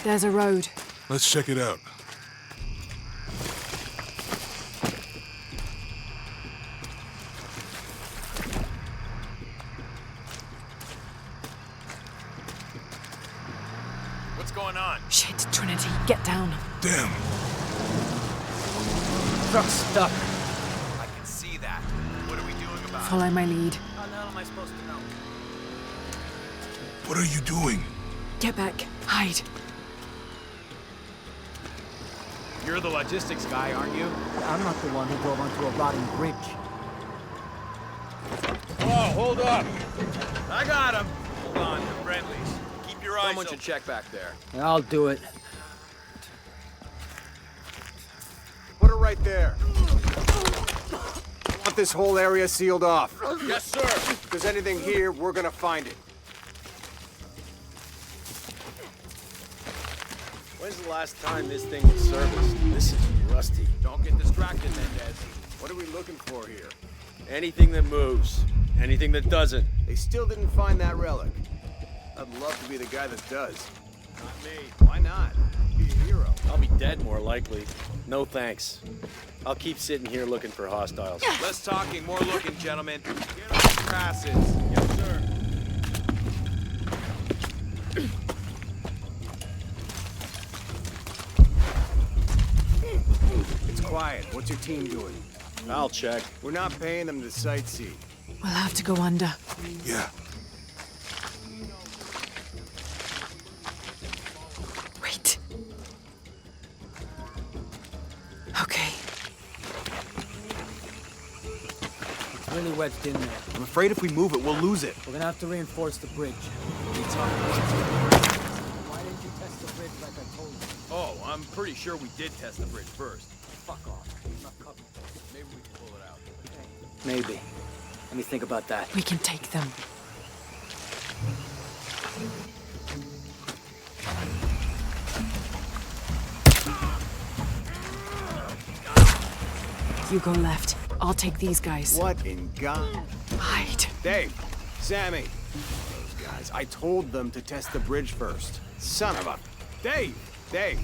There's a road.
Let's check it out.
What's going on?
Shit, Trinity, get down.
Damn.
Truck's stuck. I can see that. What are we doing about it?
Follow my lead.
How the hell am I supposed to know?
What are you doing?
Get back. Hide.
You're the logistics guy, aren't you?
I'm not the one who drove onto a rotting bridge.
Oh, hold up. I got him. Hold on, they're friendlies. Keep your eyes Someone should check back there.
I'll do it.
Put it right there. Want this whole area sealed off.
Yes, sir.
If there's anything here, we're gonna find it.
When's the last time this thing was serviced? This is rusty.
Don't get distracted, Mendez.
What are we looking for here?
Anything that moves. Anything that doesn't.
They still didn't find that relic. I'd love to be the guy that does.
Not me.
Why not? Be a hero.
I'll be dead more likely. No thanks. I'll keep sitting here looking for hostiles.
Less talking, more looking, gentlemen. Get off your asses. Yes, sir.
It's quiet. What's your team doing?
I'll check.
We're not paying them to sightsee.
We'll have to go under.
Yeah.
Wait. Okay.
It's really wedged in there.
I'm afraid if we move it, we'll lose it.
We're gonna have to reinforce the bridge. Why didn't you test the bridge like I told you?
Oh, I'm pretty sure we did test the bridge first.
Fuck off. Enough cover.
Maybe we can pull it out.
Maybe. Let me think about that.
We can take them. You go left. I'll take these guys.
What in God?
Hide.
Dave, Sammy. Those guys. I told them to test the bridge first. Son of a... Dave! Dave!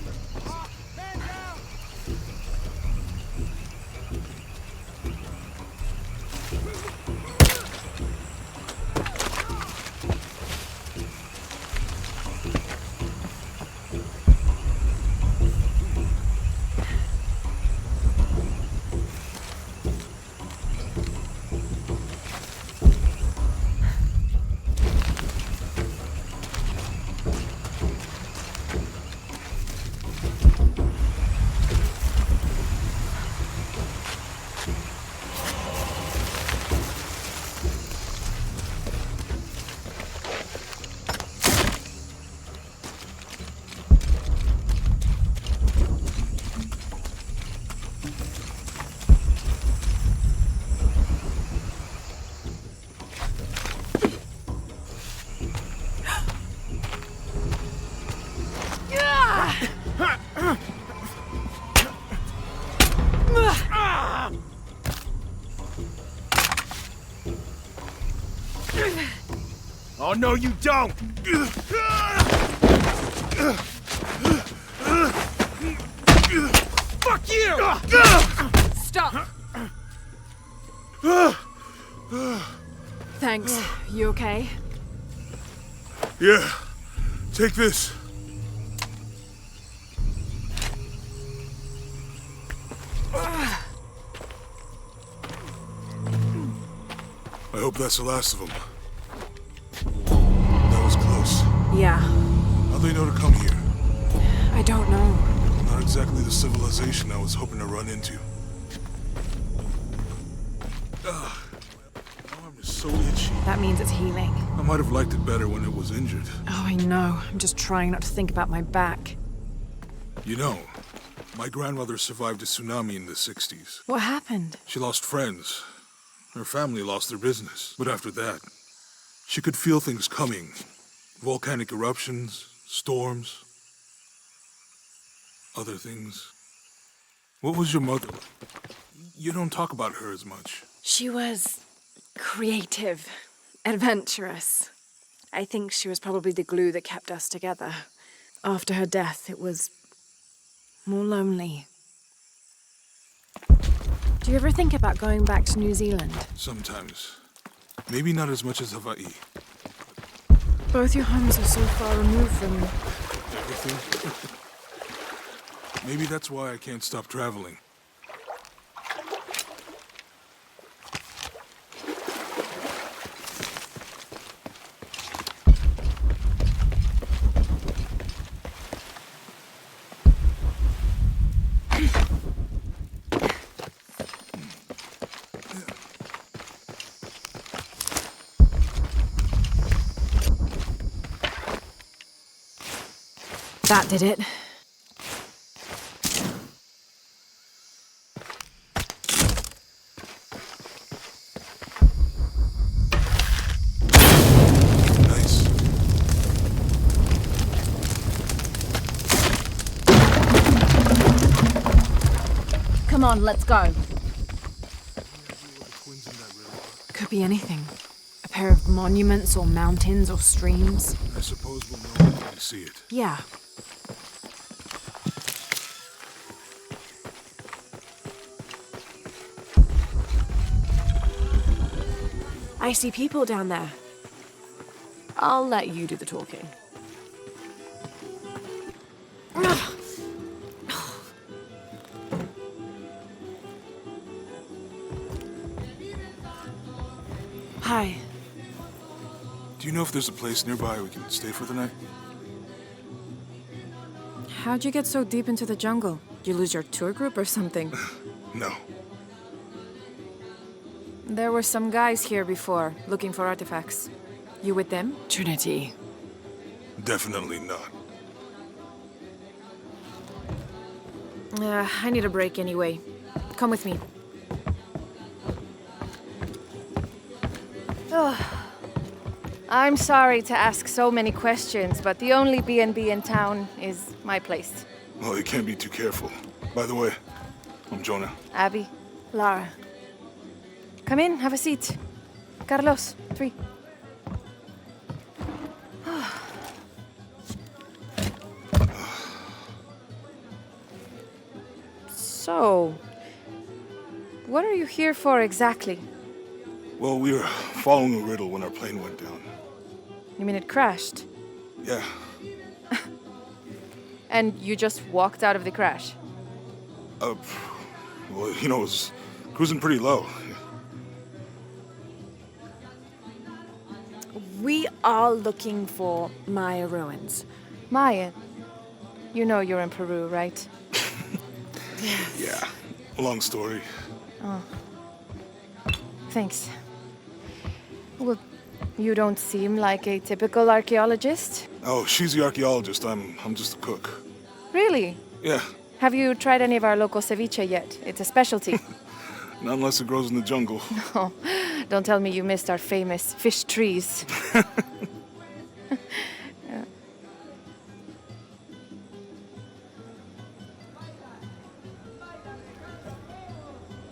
Oh, no, you don't! Fuck you!
Stop! Thanks. You okay?
Yeah. Take this. I hope that's the last of them. That was close.
Yeah.
How'd they know to come here?
I don't know.
Not exactly the civilization I was hoping to run into. Ugh. My arm is so itchy.
That means it's healing.
I might have liked it better when it was injured.
Oh, I know. I'm just trying not to think about my back.
You know, my grandmother survived a tsunami in the 60s.
What happened?
She lost friends. Her family lost their business. But after that, she could feel things coming. Volcanic eruptions, storms, other things. What was your mother? You don't talk about her as much.
She was creative, adventurous. I think she was probably the glue that kept us together. After her death, it was more lonely. Do you ever think about going back to New Zealand?
Sometimes. Maybe not as much as Hawaii.
Both your homes are so far removed from
Everything. Maybe that's why I can't stop traveling.
That did it.
Nice.
Come on, let's go. Could be anything. A pair of monuments or mountains or streams.
I suppose we'll know when we see it.
Yeah. I see people down there. I'll let you do the talking. Hi.
Do you know if there's a place nearby we can stay for the night?
How'd you get so deep into the jungle? You lose your tour group or something?
No.
There were some guys here before, looking for artifacts. You with them?
Trinity.
Definitely not.
I need a break anyway. Come with me. Oh. I'm sorry to ask so many questions, but the only B&B in town is my place.
Well, you can't be too careful. By the way, I'm Jonah.
Abby.
Lara.
Come in, have a seat. Carlos, 3. So, what are you here for exactly?
Well, we were following a riddle when our plane went down.
You mean it crashed?
Yeah.
And you just walked out of the crash?
Well, you know, it was cruising pretty low.
We are looking for Maya ruins.
Maya? You know you're in Peru, right?
Yeah. Long story.
Oh. Thanks. Well, you don't seem like a typical archaeologist.
Oh, she's the archaeologist. I'm just a cook.
Really?
Yeah.
Have you tried any of our local ceviche yet? It's a specialty.
Not unless it grows in the jungle.
Oh, don't tell me you missed our famous fish trees. Yeah.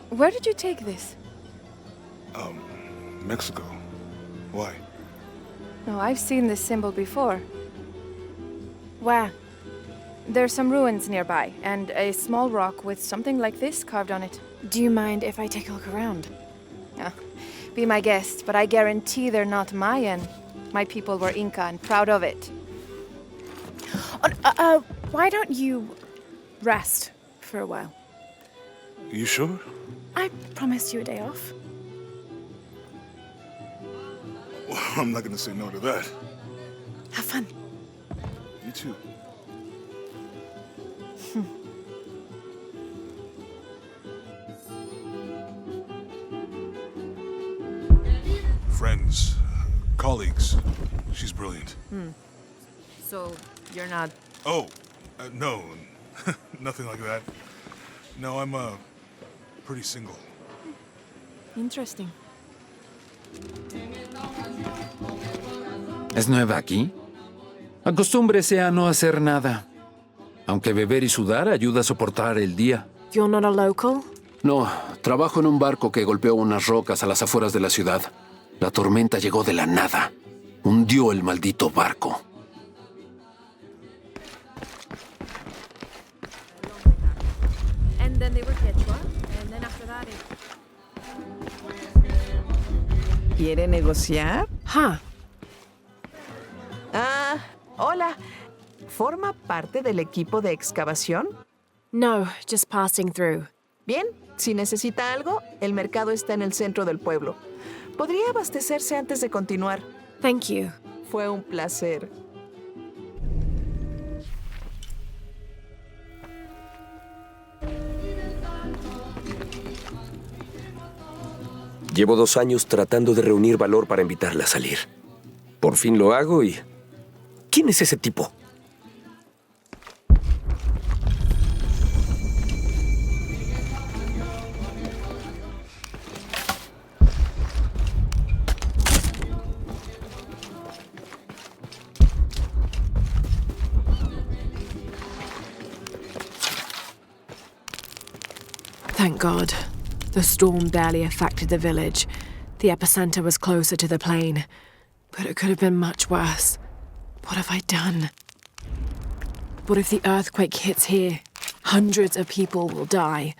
Where did you take this?
Mexico. Why?
No, I've seen this symbol before.
Where?
There's some ruins nearby, and a small rock with something like this carved on it.
Do you mind if I take a look around?
Be my guest, but I guarantee they're not Mayan. My people were Inca and proud of it.
Why don't you rest for a while?
You sure?
I promised you a day off.
Well, I'm not gonna say no to that.
Have fun.
You too. Friends, colleagues. She's brilliant.
So, you're not...
Oh, no. Nothing like that. No, I'm, pretty single.
Interesting.
¿Es nueva aquí? Acostúmbrese a no hacer nada. Aunque beber y sudar ayuda a soportar el día.
You're not a local?
No, trabajo en un barco que golpeó unas rocas a las afueras de la ciudad. La tormenta llegó de la nada. Hundió el maldito barco.
¿Quiere negociar?
Huh.
Ah, hola. ¿Forma parte del equipo de excavación?
No, just passing through.
Bien, si necesita algo, el mercado está en el centro del pueblo. Podría abastecerse antes de continuar.
Thank you.
Fue un placer.
Llevo 2 años tratando de reunir valor para invitarla a salir. Por fin lo hago y... ¿Quién es ese tipo?
Thank God. The storm barely affected the village. The epicenter was closer to the plain. But it could have been much worse. What have I done? What if the earthquake hits here? Hundreds of people will die.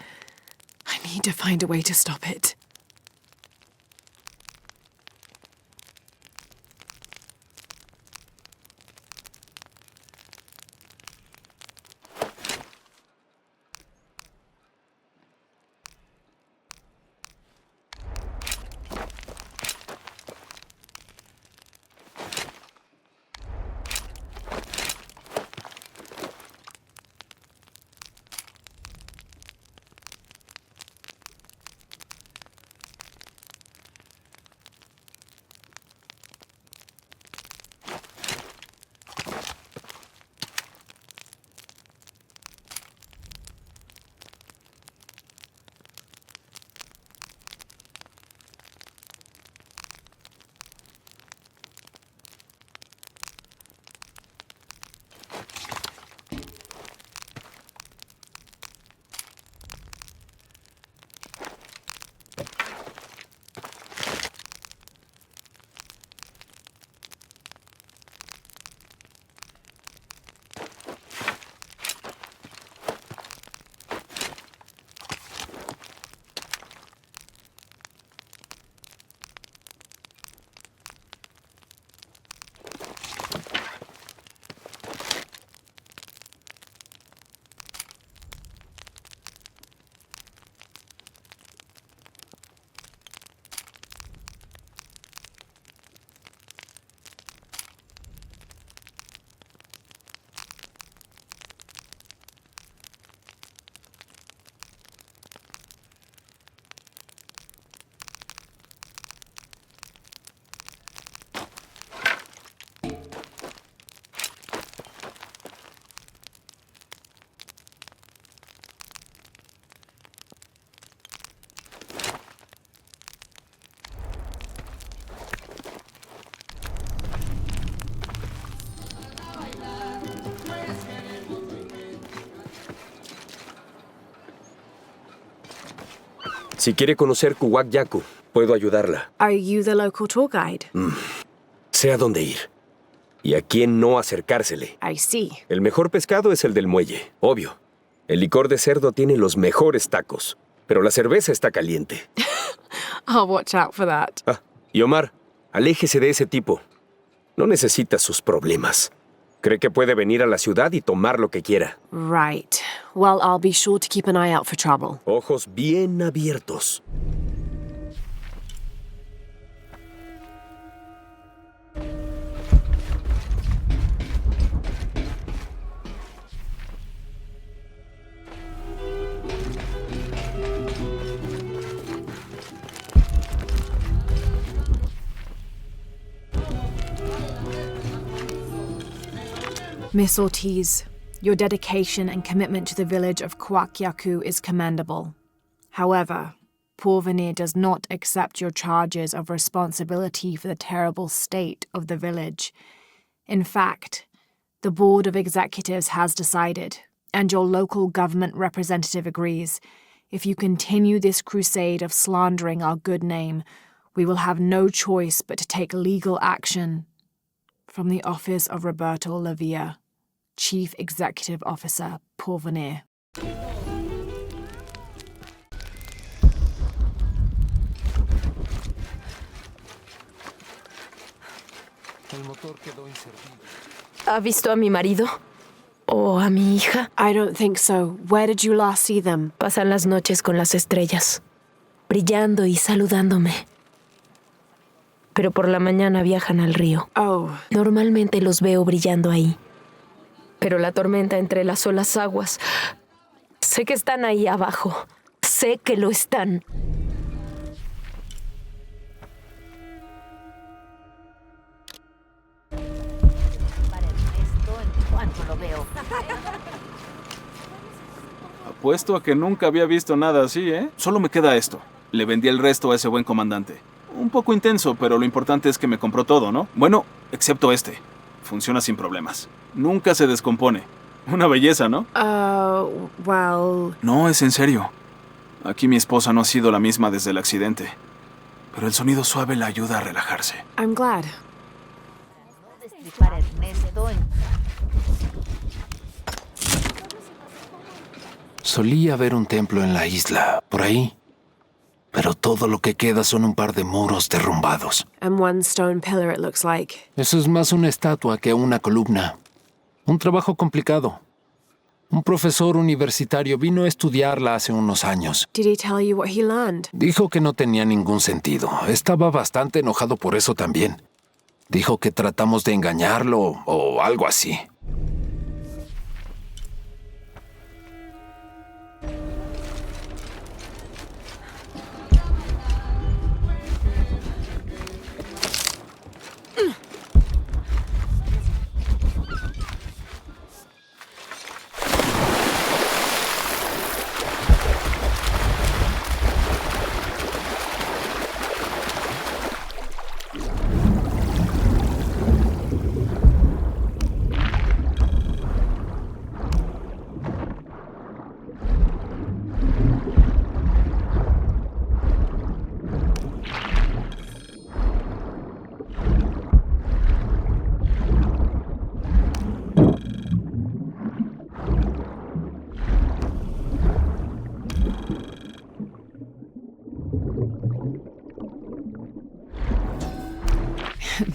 I need to find a way to stop it.
Si quiere conocer Kuwak Yaku, puedo ayudarla.
Are you the local tour guide?
Sé a dónde ir. Y a quién no acercársele.
I see.
El mejor pescado es el del muelle, obvio. El licor de cerdo tiene los mejores tacos. Pero la cerveza está caliente.
I'll watch out for that.
Ah, y Omar, aléjese de ese tipo. No necesita sus problemas. Cree que puede venir a la ciudad y tomar lo que quiera.
Right. Well, I'll be sure to keep an eye out for trouble.
Ojos bien abiertos.
Miss Ortiz, your dedication and commitment to the village of Kuwak Yaku is commendable. However, Porvenir does not accept your charges of responsibility for the terrible state of the village. In fact, the Board of Executives has decided, and your local government representative agrees, if you continue this crusade of slandering our good name, we will have no choice but to take legal action. From the office of Roberto Lavia, Chief Executive Officer, Porvenir.
El motor quedó inservible.
¿Ha visto a mi marido? ¿O a mi hija?
I don't think so. Where did you last see them?
Pasan las noches con las estrellas, brillando y saludándome. Pero por la mañana viajan al río.
Oh.
Normalmente los veo brillando ahí. Pero la tormenta entrelazó las aguas. Sé que están ahí abajo. Sé que lo están.
Apuesto a que nunca había visto nada así, ¿eh? Solo me queda esto. Le vendí el resto a ese buen comandante. Un poco intenso, pero lo importante es que me compró todo, ¿no? Bueno, excepto este. Funciona sin problemas. Nunca se descompone. Una belleza, ¿no?
Well...
No, es en serio. Aquí mi esposa no ha sido la misma desde el accidente. Pero el sonido suave la ayuda a relajarse.
I'm glad.
Solía haber un templo en la isla, por ahí. Pero todo lo que queda son un par de muros derrumbados.
And one stone pillar, it looks like.
Eso es más una estatua que una columna. Un trabajo complicado. Un profesor universitario vino a estudiarla hace unos años.
Did he tell you what he learned?
Dijo que no tenía ningún sentido. Estaba bastante enojado por eso también. Dijo que tratamos de engañarlo o algo así.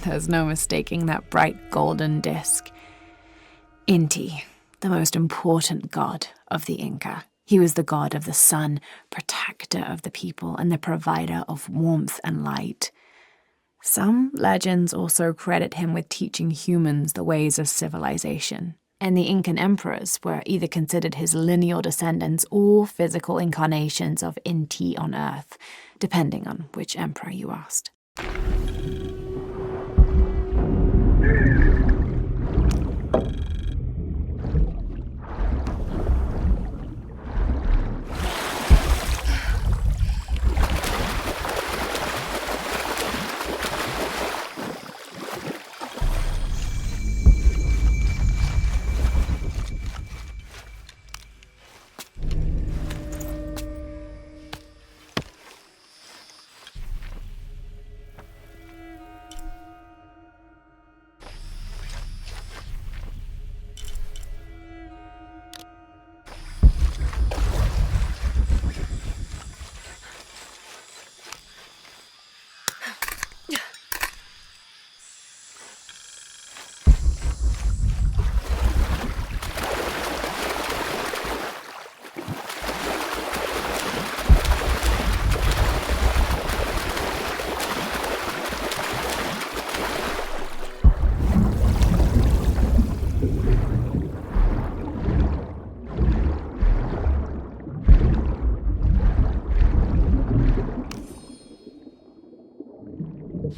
There's no mistaking that bright golden disc. Inti, the most important god of the Inca. He was the god of the sun, protector of the people, and the provider of warmth and light. Some legends also credit him with teaching humans the ways of civilization. And the Incan emperors were either considered his lineal descendants or physical incarnations of Inti on Earth, depending on which emperor you asked.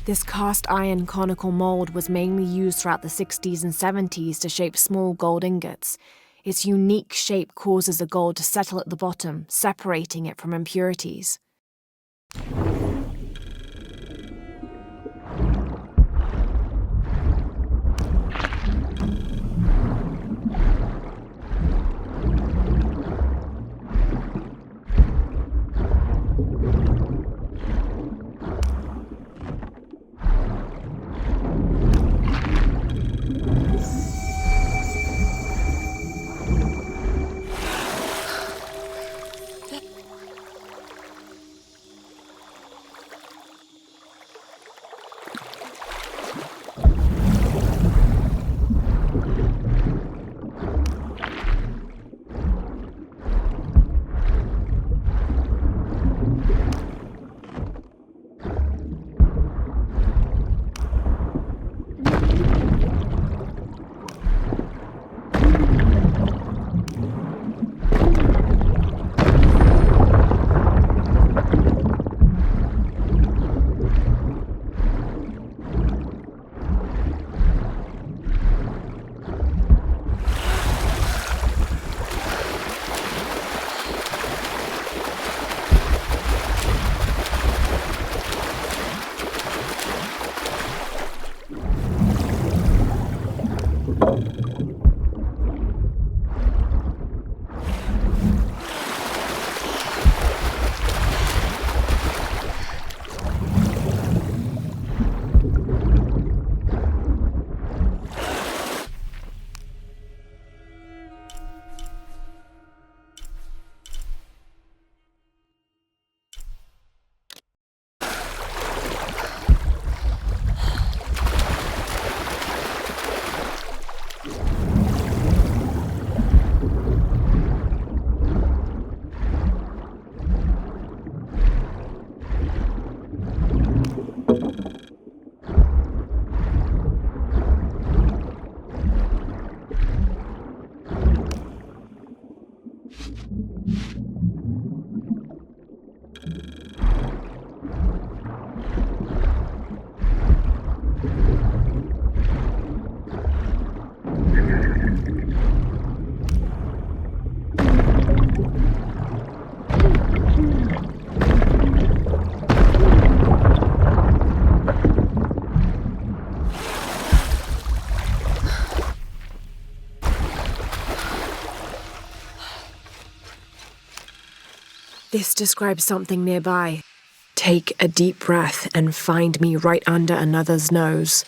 This cast iron conical mold was mainly used throughout the 60s and 70s to shape small gold ingots. Its unique shape causes the gold to settle at the bottom, separating it from impurities. This describes something nearby. Take a deep breath and find me right under another's nose.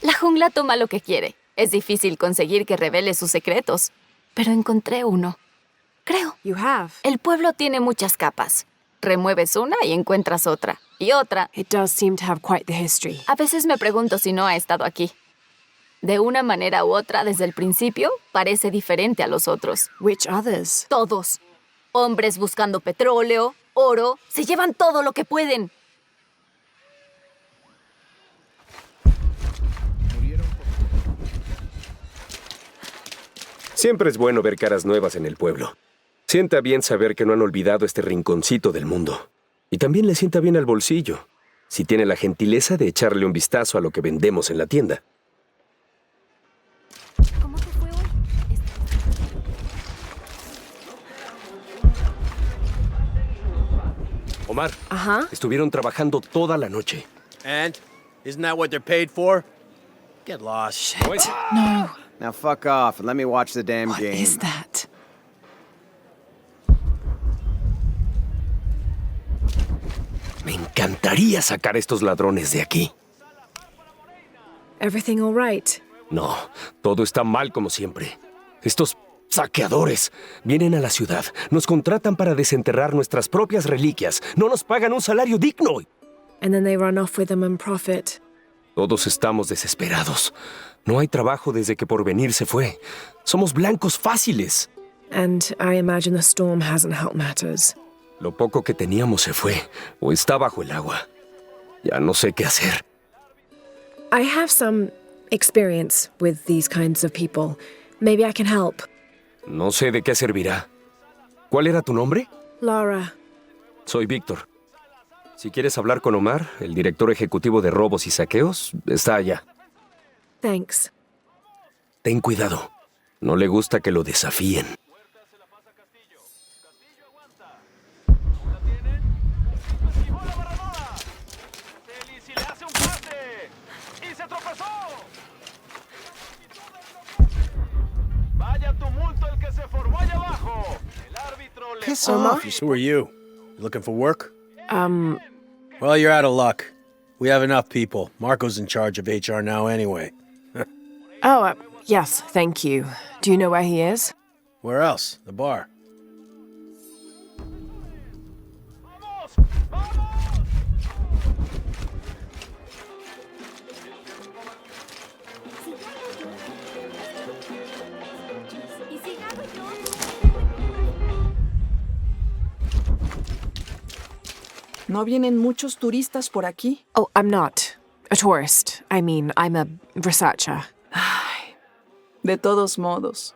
La jungla toma lo que quiere. Es difícil conseguir que revele sus secretos. Pero encontré uno. Creo.
You have.
El pueblo tiene muchas capas. Remueves una y encuentras otra. Y otra.
It does seem to have quite the history.
A veces me pregunto si no ha estado aquí. De una manera u otra, desde el principio, parece diferente a los otros.
Which others?
Todos. Hombres buscando petróleo, oro. Se llevan todo lo que pueden.
Siempre es bueno ver caras nuevas en el pueblo. Sienta bien saber que no han olvidado este rinconcito del mundo. Y también le sienta bien al bolsillo, si tiene la gentileza de echarle un vistazo a lo que vendemos en la tienda.
¿Cómo te fue hoy?
Omar,
Ajá.
estuvieron trabajando toda la noche.
And? Isn't that what they're paid for? Get lost.
No.
Now fuck off and let me watch the damn
What
game.
is that?
Me encantaría sacar a estos ladrones de aquí.
Everything all right?
No, todo está mal como siempre. Estos saqueadores vienen a la ciudad, nos contratan para desenterrar nuestras propias reliquias, no nos pagan un salario digno.
And then they run off with them and profit.
Todos estamos desesperados. No hay trabajo desde que Porvenir se fue. Somos blancos fáciles.
And I imagine the storm hasn't helped matters.
Lo poco que teníamos se fue, o está bajo el agua. Ya no sé qué hacer.
I have some experience with these kinds of people. Maybe I can help.
No sé de qué servirá. ¿Cuál era tu nombre?
Laura.
Soy Víctor. Si quieres hablar con Omar, el director ejecutivo de robos y saqueos, está allá.
Thanks.
Ten cuidado. No le gusta que lo desafíen.
¡Feliz y le hace un pase!
eso?
Who are you? You looking for work? Well, you're out of luck. We have enough people. Marco's in charge of HR now anyway.
Yes, thank you. Do you know where he is?
Where else? The bar.
¿No vienen muchos turistas por aquí?
Oh, I'm not a tourist. I mean, I'm a researcher.
De todos modos,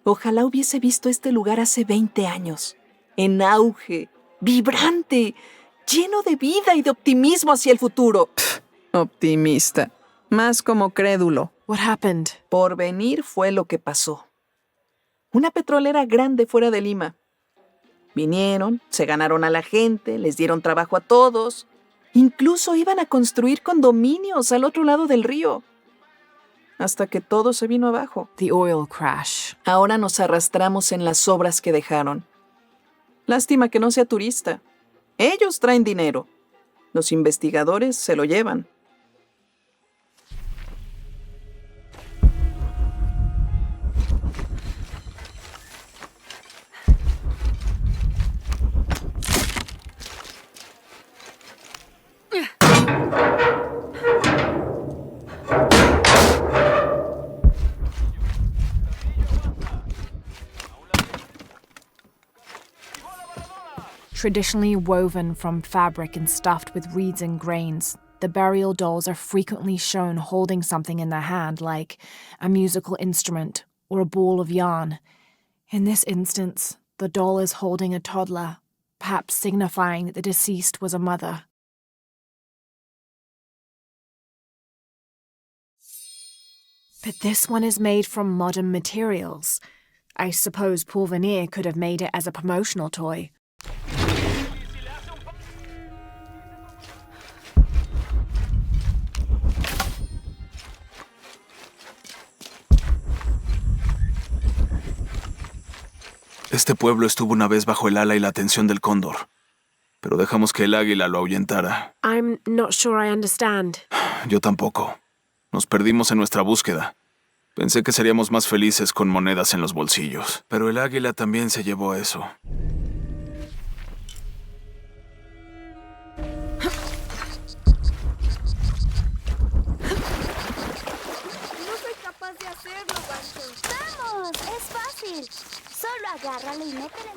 ojalá hubiese visto este lugar hace 20 años. En auge, vibrante, lleno de vida y de optimismo hacia el futuro. Optimista. Más como crédulo.
What happened?
Por venir fue lo que pasó. Una petrolera grande fuera de Lima. Vinieron, se ganaron a la gente, les dieron trabajo a todos. Incluso iban a construir condominios al otro lado del río. Hasta que todo se vino abajo.
The oil crash.
Ahora nos arrastramos en las obras que dejaron. Lástima que no sea turista. Ellos traen dinero. Los investigadores se lo llevan.
Traditionally woven from fabric and stuffed with reeds and grains, the burial dolls are frequently shown holding something in their hand, like a musical instrument or a ball of yarn. In this instance, the doll is holding a toddler, perhaps signifying that the deceased was a mother. But this one is made from modern materials. I suppose Paul Veneer could have made it as a promotional toy.
Este pueblo estuvo una vez bajo el ala y la atención del cóndor, pero dejamos que el águila lo ahuyentara.
I'm not sure I understand.
Yo tampoco. Nos perdimos en nuestra búsqueda. Pensé que seríamos más felices con monedas en los bolsillos, pero el águila también se llevó eso.
No soy capaz de hacerlo, Banjo. ¡Vamos! ¡Es fácil! Solo agárralo y métele.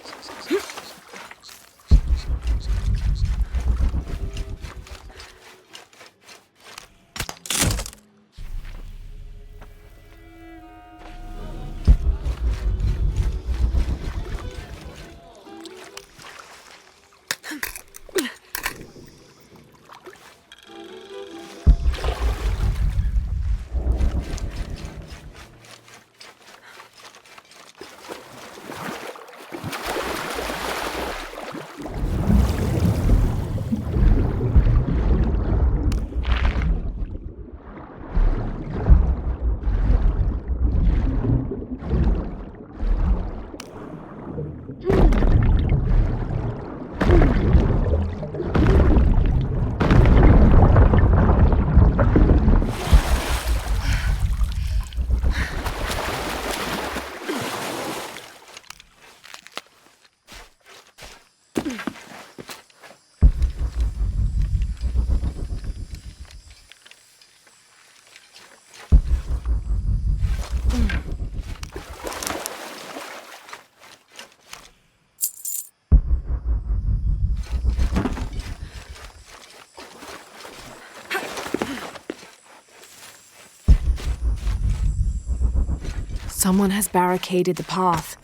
Someone has barricaded the path.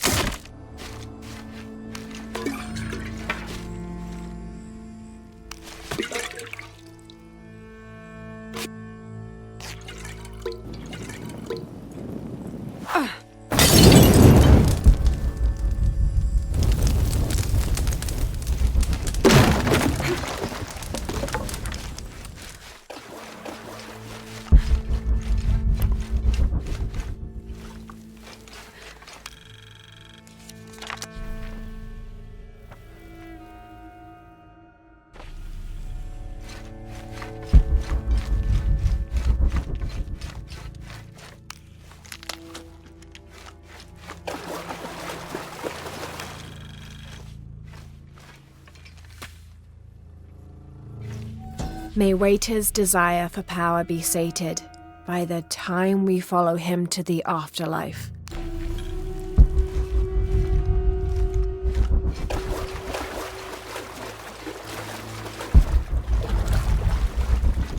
May Waiter's desire for power be sated by the time we follow him to the afterlife.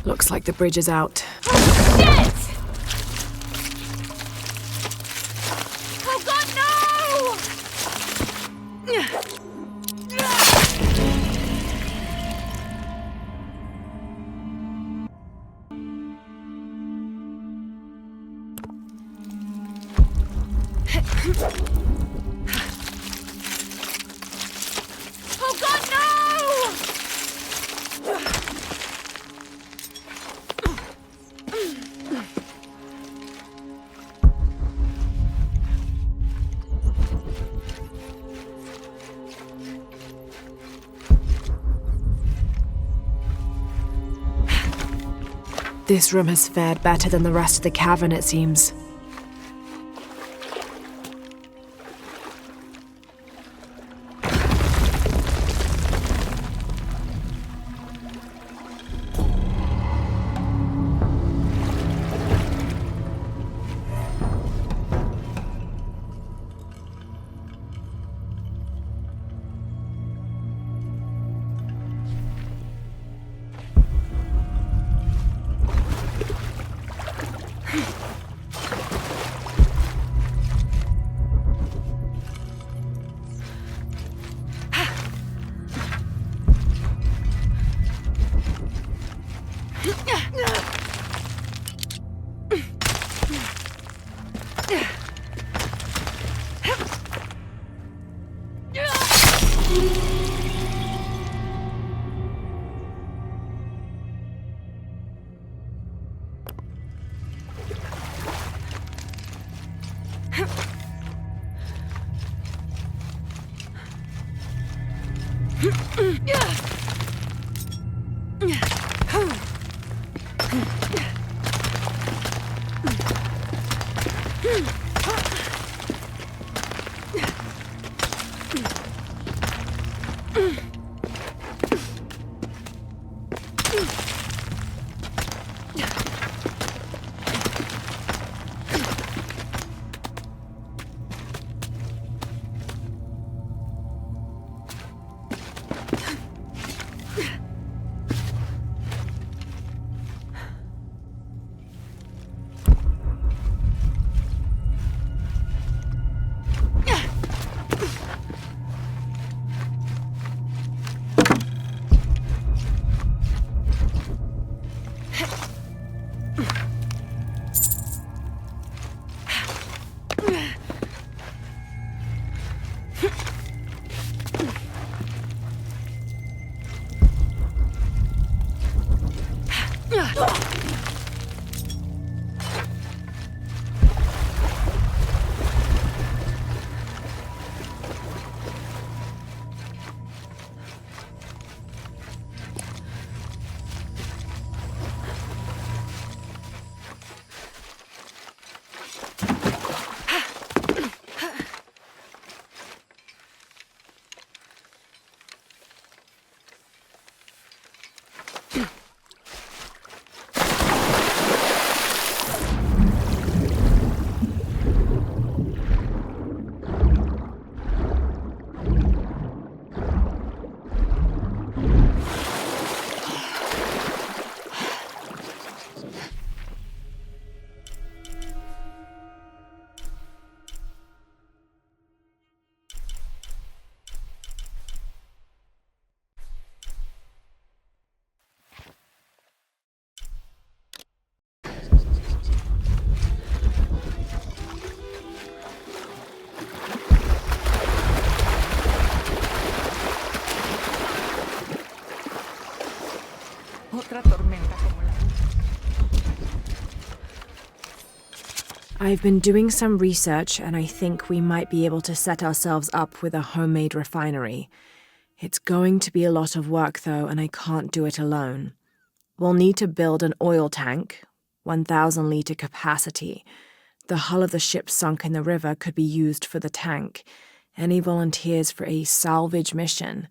Looks like the bridge is out.
Shit! Oh god, no! Oh god, no!
This room has fared better than the rest of the cavern, it seems. I've been doing some research, and I think we might be able to set ourselves up with a homemade refinery. It's going to be a lot of work, though, and I can't do it alone. We'll need to build an oil tank, 1,000-litre capacity. The hull of the ship sunk in the river could be used for the tank. Any volunteers for a salvage mission?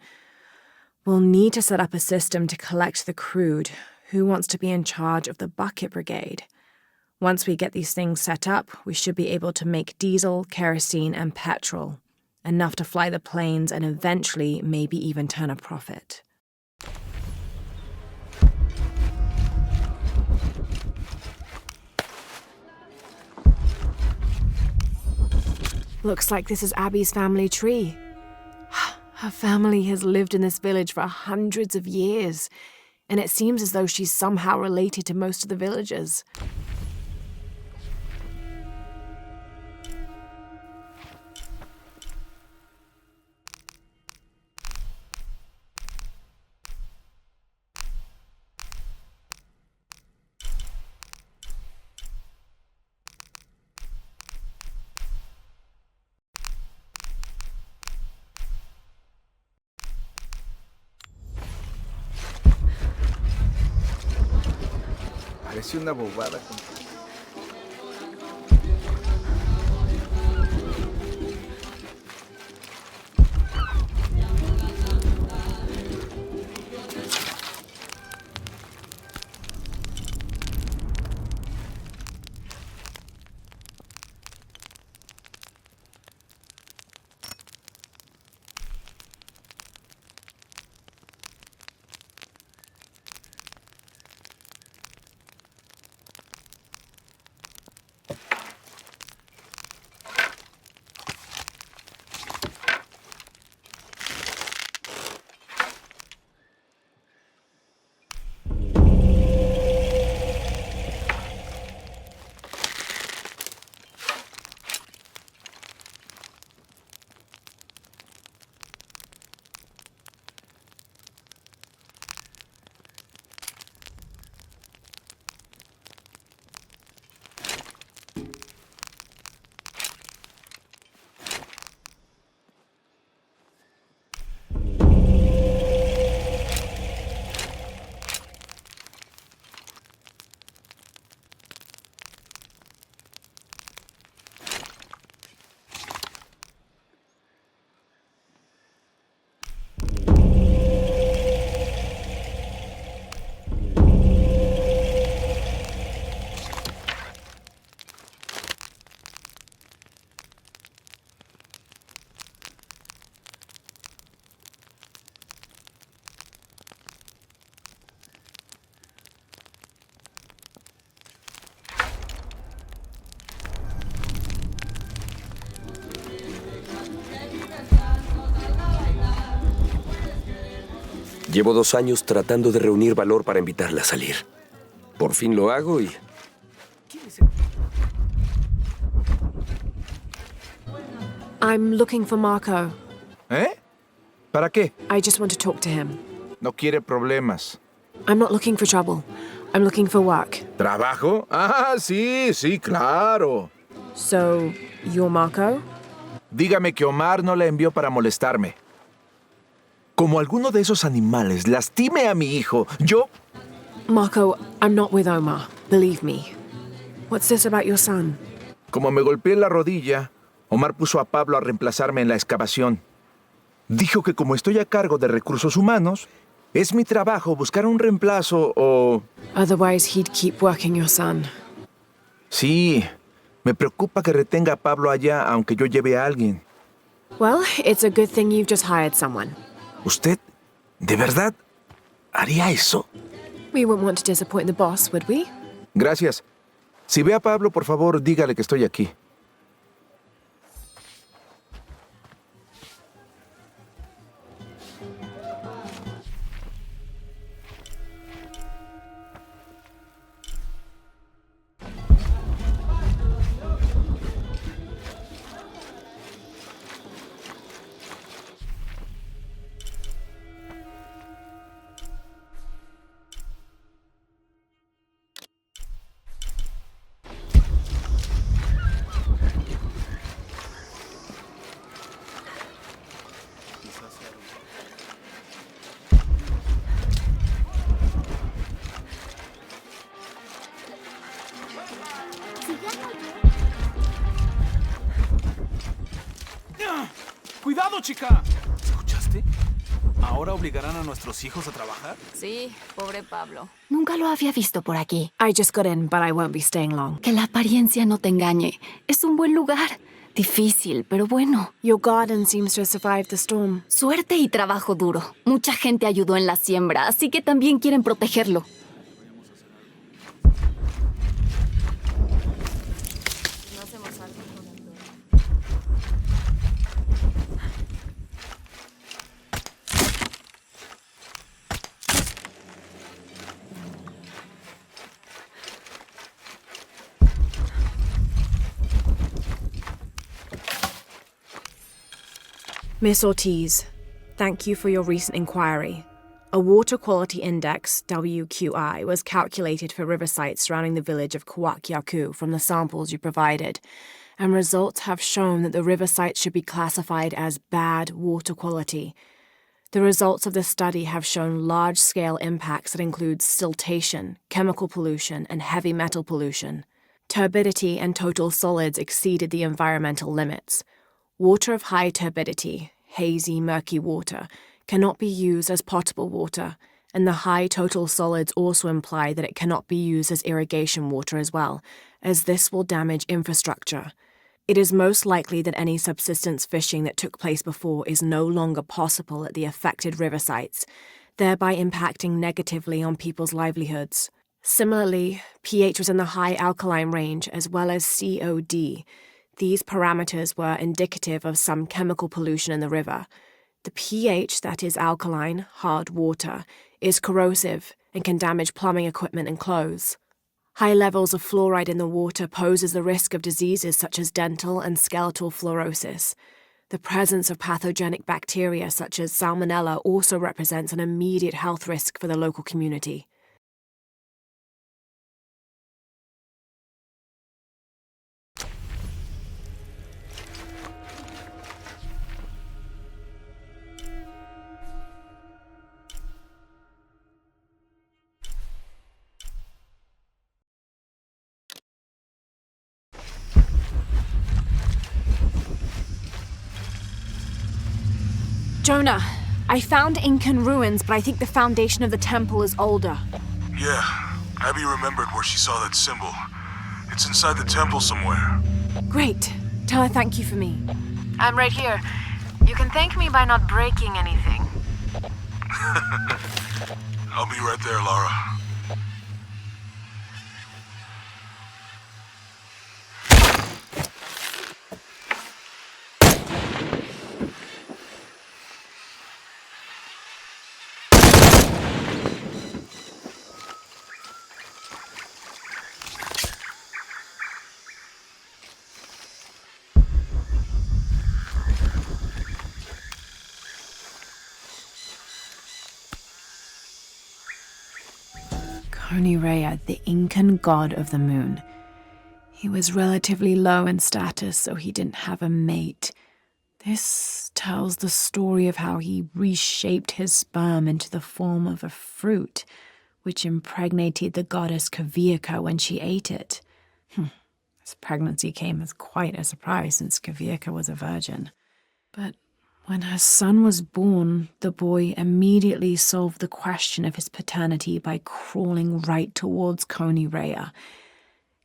We'll need to set up a system to collect the crude. Who wants to be in charge of the bucket brigade? Once we get these things set up, we should be able to make diesel, kerosene, and petrol. Enough to fly the planes and eventually maybe even turn a profit. Looks like this is Abby's family tree. Her family has lived in this village for hundreds of years, and it seems as though she's somehow related to most of the villagers.
Parece una bobada.
Llevo 2 años tratando de reunir valor para invitarla a salir. Por fin lo hago y...
I'm looking for Marco.
¿Eh? ¿Para qué?
I just want to talk to him.
No quiere problemas.
I'm not looking for trouble. I'm looking for work.
¿Trabajo? Ah, sí, claro.
So, you're Marco?
Dígame que Omar no la envió para molestarme. Como alguno de esos animales lastime a mi hijo, yo...
Marco, I'm not with Omar. Believe me. What's this about your son?
Como me golpeé la rodilla, Omar puso a Pablo a reemplazarme en la excavación. Dijo que como estoy a cargo de recursos humanos, es mi trabajo buscar un reemplazo o...
Otherwise, he'd keep working your son.
Sí, me preocupa que retenga a Pablo allá aunque yo lleve a alguien.
Well, it's a good thing you've just hired someone.
¿Usted, de verdad, haría eso?
We wouldn't want to disappoint the boss, would we?
Gracias. Si ve a Pablo, por favor, dígale que estoy aquí.
¡Cuidado, chica! ¿Escuchaste? ¿Ahora obligarán a nuestros hijos a trabajar?
Sí, pobre Pablo. Nunca lo había visto por aquí.
I just got in, but I won't be staying long.
Que la apariencia no te engañe. Es un buen lugar. Difícil, pero bueno.
Your garden seems to have survived the storm.
Suerte y trabajo duro. Mucha gente ayudó en la siembra, así que también quieren protegerlo.
Miss Ortiz, thank you for your recent inquiry. A Water Quality Index, WQI, was calculated for river sites surrounding the village of Kuwak from the samples you provided, and results have shown that the river sites should be classified as bad water quality. The results of the study have shown large-scale impacts that include siltation, chemical pollution, and heavy metal pollution. Turbidity and total solids exceeded the environmental limits. Water of high turbidity, hazy, murky water, cannot be used as potable water, and the high total solids also imply that it cannot be used as irrigation water as well, as this will damage infrastructure. It is most likely that any subsistence fishing that took place before is no longer possible at the affected river sites, thereby impacting negatively on people's livelihoods. Similarly, pH was in the high alkaline range as well as COD. These parameters were indicative of some chemical pollution in the river. The pH, that is alkaline, hard water, is corrosive and can damage plumbing equipment and clothes. High levels of fluoride in the water poses the risk of diseases such as dental and skeletal fluorosis. The presence of pathogenic bacteria such as Salmonella also represents an immediate health risk for the local community. Jonah, I found Incan ruins, but I think the foundation of the temple is older.
Yeah, Abby remembered where she saw that symbol. It's inside the temple somewhere.
Great. Tell her thank you for me.
I'm right here. You can thank me by not breaking anything.
I'll be right there, Lara.
Konirea, the Incan god of the moon. He was relatively low in status, so he didn't have a mate. This tells the story of how he reshaped his sperm into the form of a fruit, which impregnated the goddess Kavika when she ate it. His pregnancy came as quite a surprise since Kavika was a virgin. But when her son was born, the boy immediately solved the question of his paternity by crawling right towards Konirea.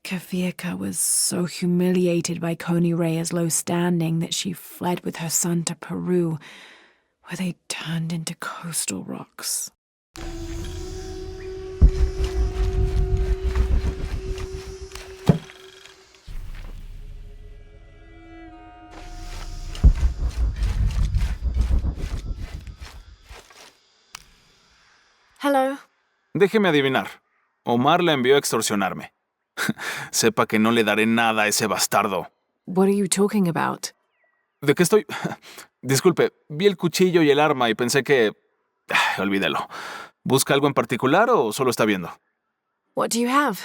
Kavika was so humiliated by Konirea's low standing that she fled with her son to Peru, where they turned into coastal rocks. Hello.
Déjeme adivinar. Omar la envió a extorsionarme. Sepa que no le daré nada a ese bastardo.
What are you talking about?
¿De qué estoy? Disculpe, vi el cuchillo y el arma y pensé que... Olvídelo. ¿Busca algo en particular o solo está viendo?
What do you have?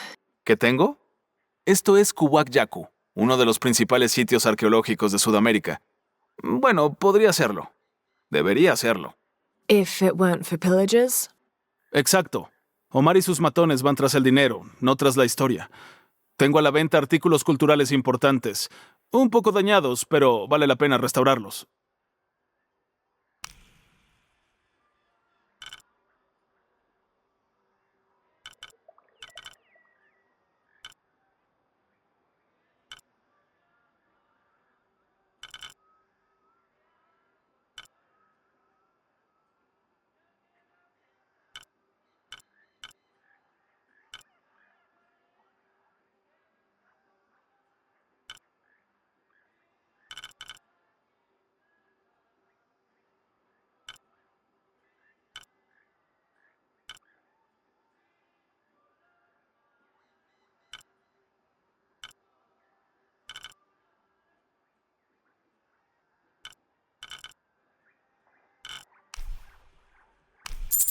¿Qué tengo? Esto es Kuwak Yaku, uno de los principales sitios arqueológicos de Sudamérica. Bueno, podría serlo. Debería serlo.
If it weren't for pillagers?
Exacto. Omar y sus matones van tras el dinero, no tras la historia. Tengo a la venta artículos culturales importantes. Un poco dañados, pero vale la pena restaurarlos.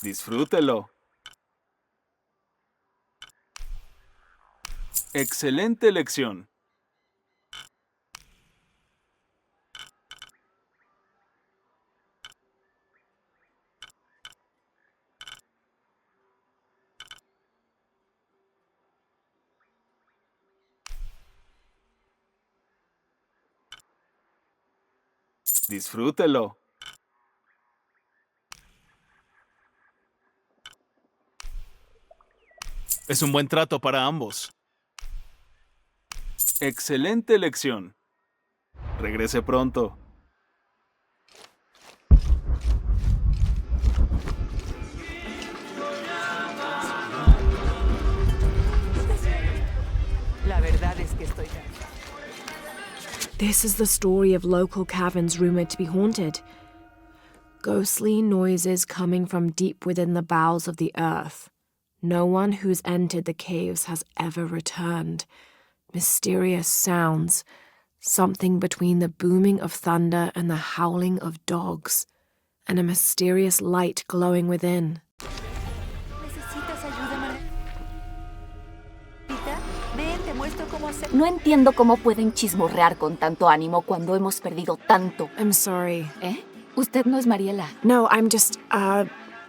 Disfrútelo. Excelente elección. Disfrútelo. Es un buen trato para ambos. Excelente elección. Regrese pronto.
La verdad es que estoy cansada.
This is the story of local caverns rumored to be haunted. Ghostly noises coming from deep within the bowels of the earth. No one who's entered the caves has ever returned. Mysterious sounds, something between the booming of thunder and the howling of dogs, and a mysterious light glowing within.
No entiendo cómo pueden chismorrear con tanto ánimo cuando hemos perdido tanto.
I'm sorry.
¿Eh? Usted no es Mariela.
No, I'm just,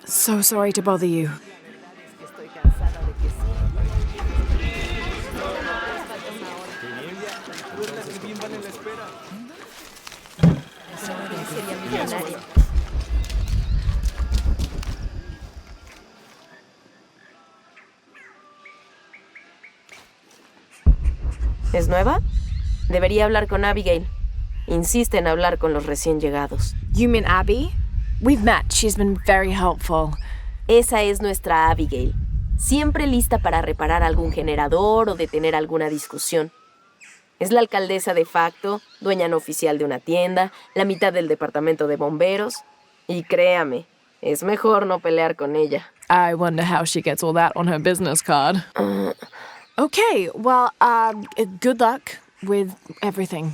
so sorry to bother you.
¿Es nueva? Debería hablar con Abigail. Insiste en hablar con los recién llegados.
You mean Abby? We've met. She's been very helpful.
Esa es nuestra Abigail. Siempre lista para reparar algún generador o detener alguna discusión. Es la alcaldesa de facto, dueña no oficial de una tienda, la mitad del departamento de bomberos. Y créame, es mejor no pelear con ella.
I wonder how she gets all that on her business card. Okay, well, good luck with everything.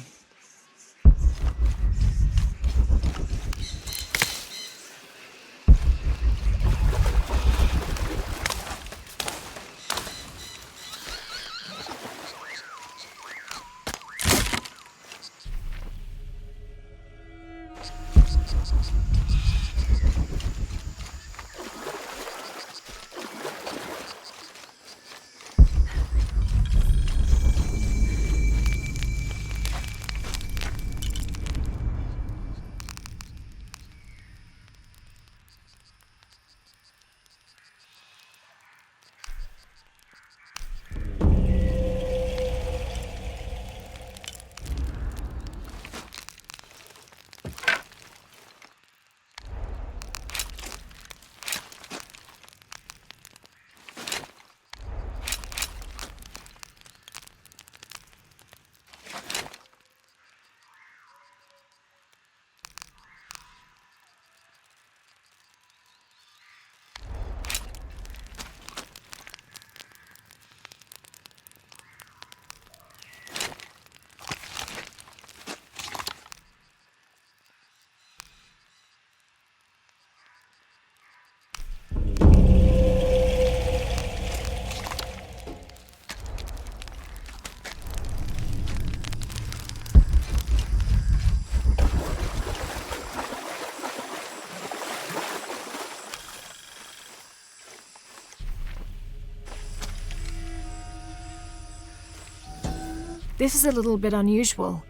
This is a little bit unusual.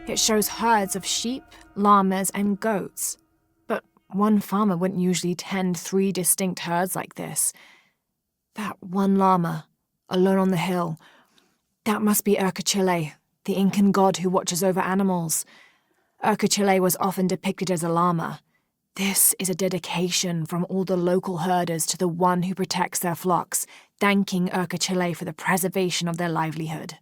It shows herds of sheep, llamas, and goats. But one farmer wouldn't usually tend 3 distinct herds like this. That one llama, alone on the hill, that must be Urkachile, the Incan god who watches over animals. Urkachile was often depicted as a llama. This is a dedication from all the local herders to the one who protects their flocks, thanking Urkachile for the preservation of their livelihood.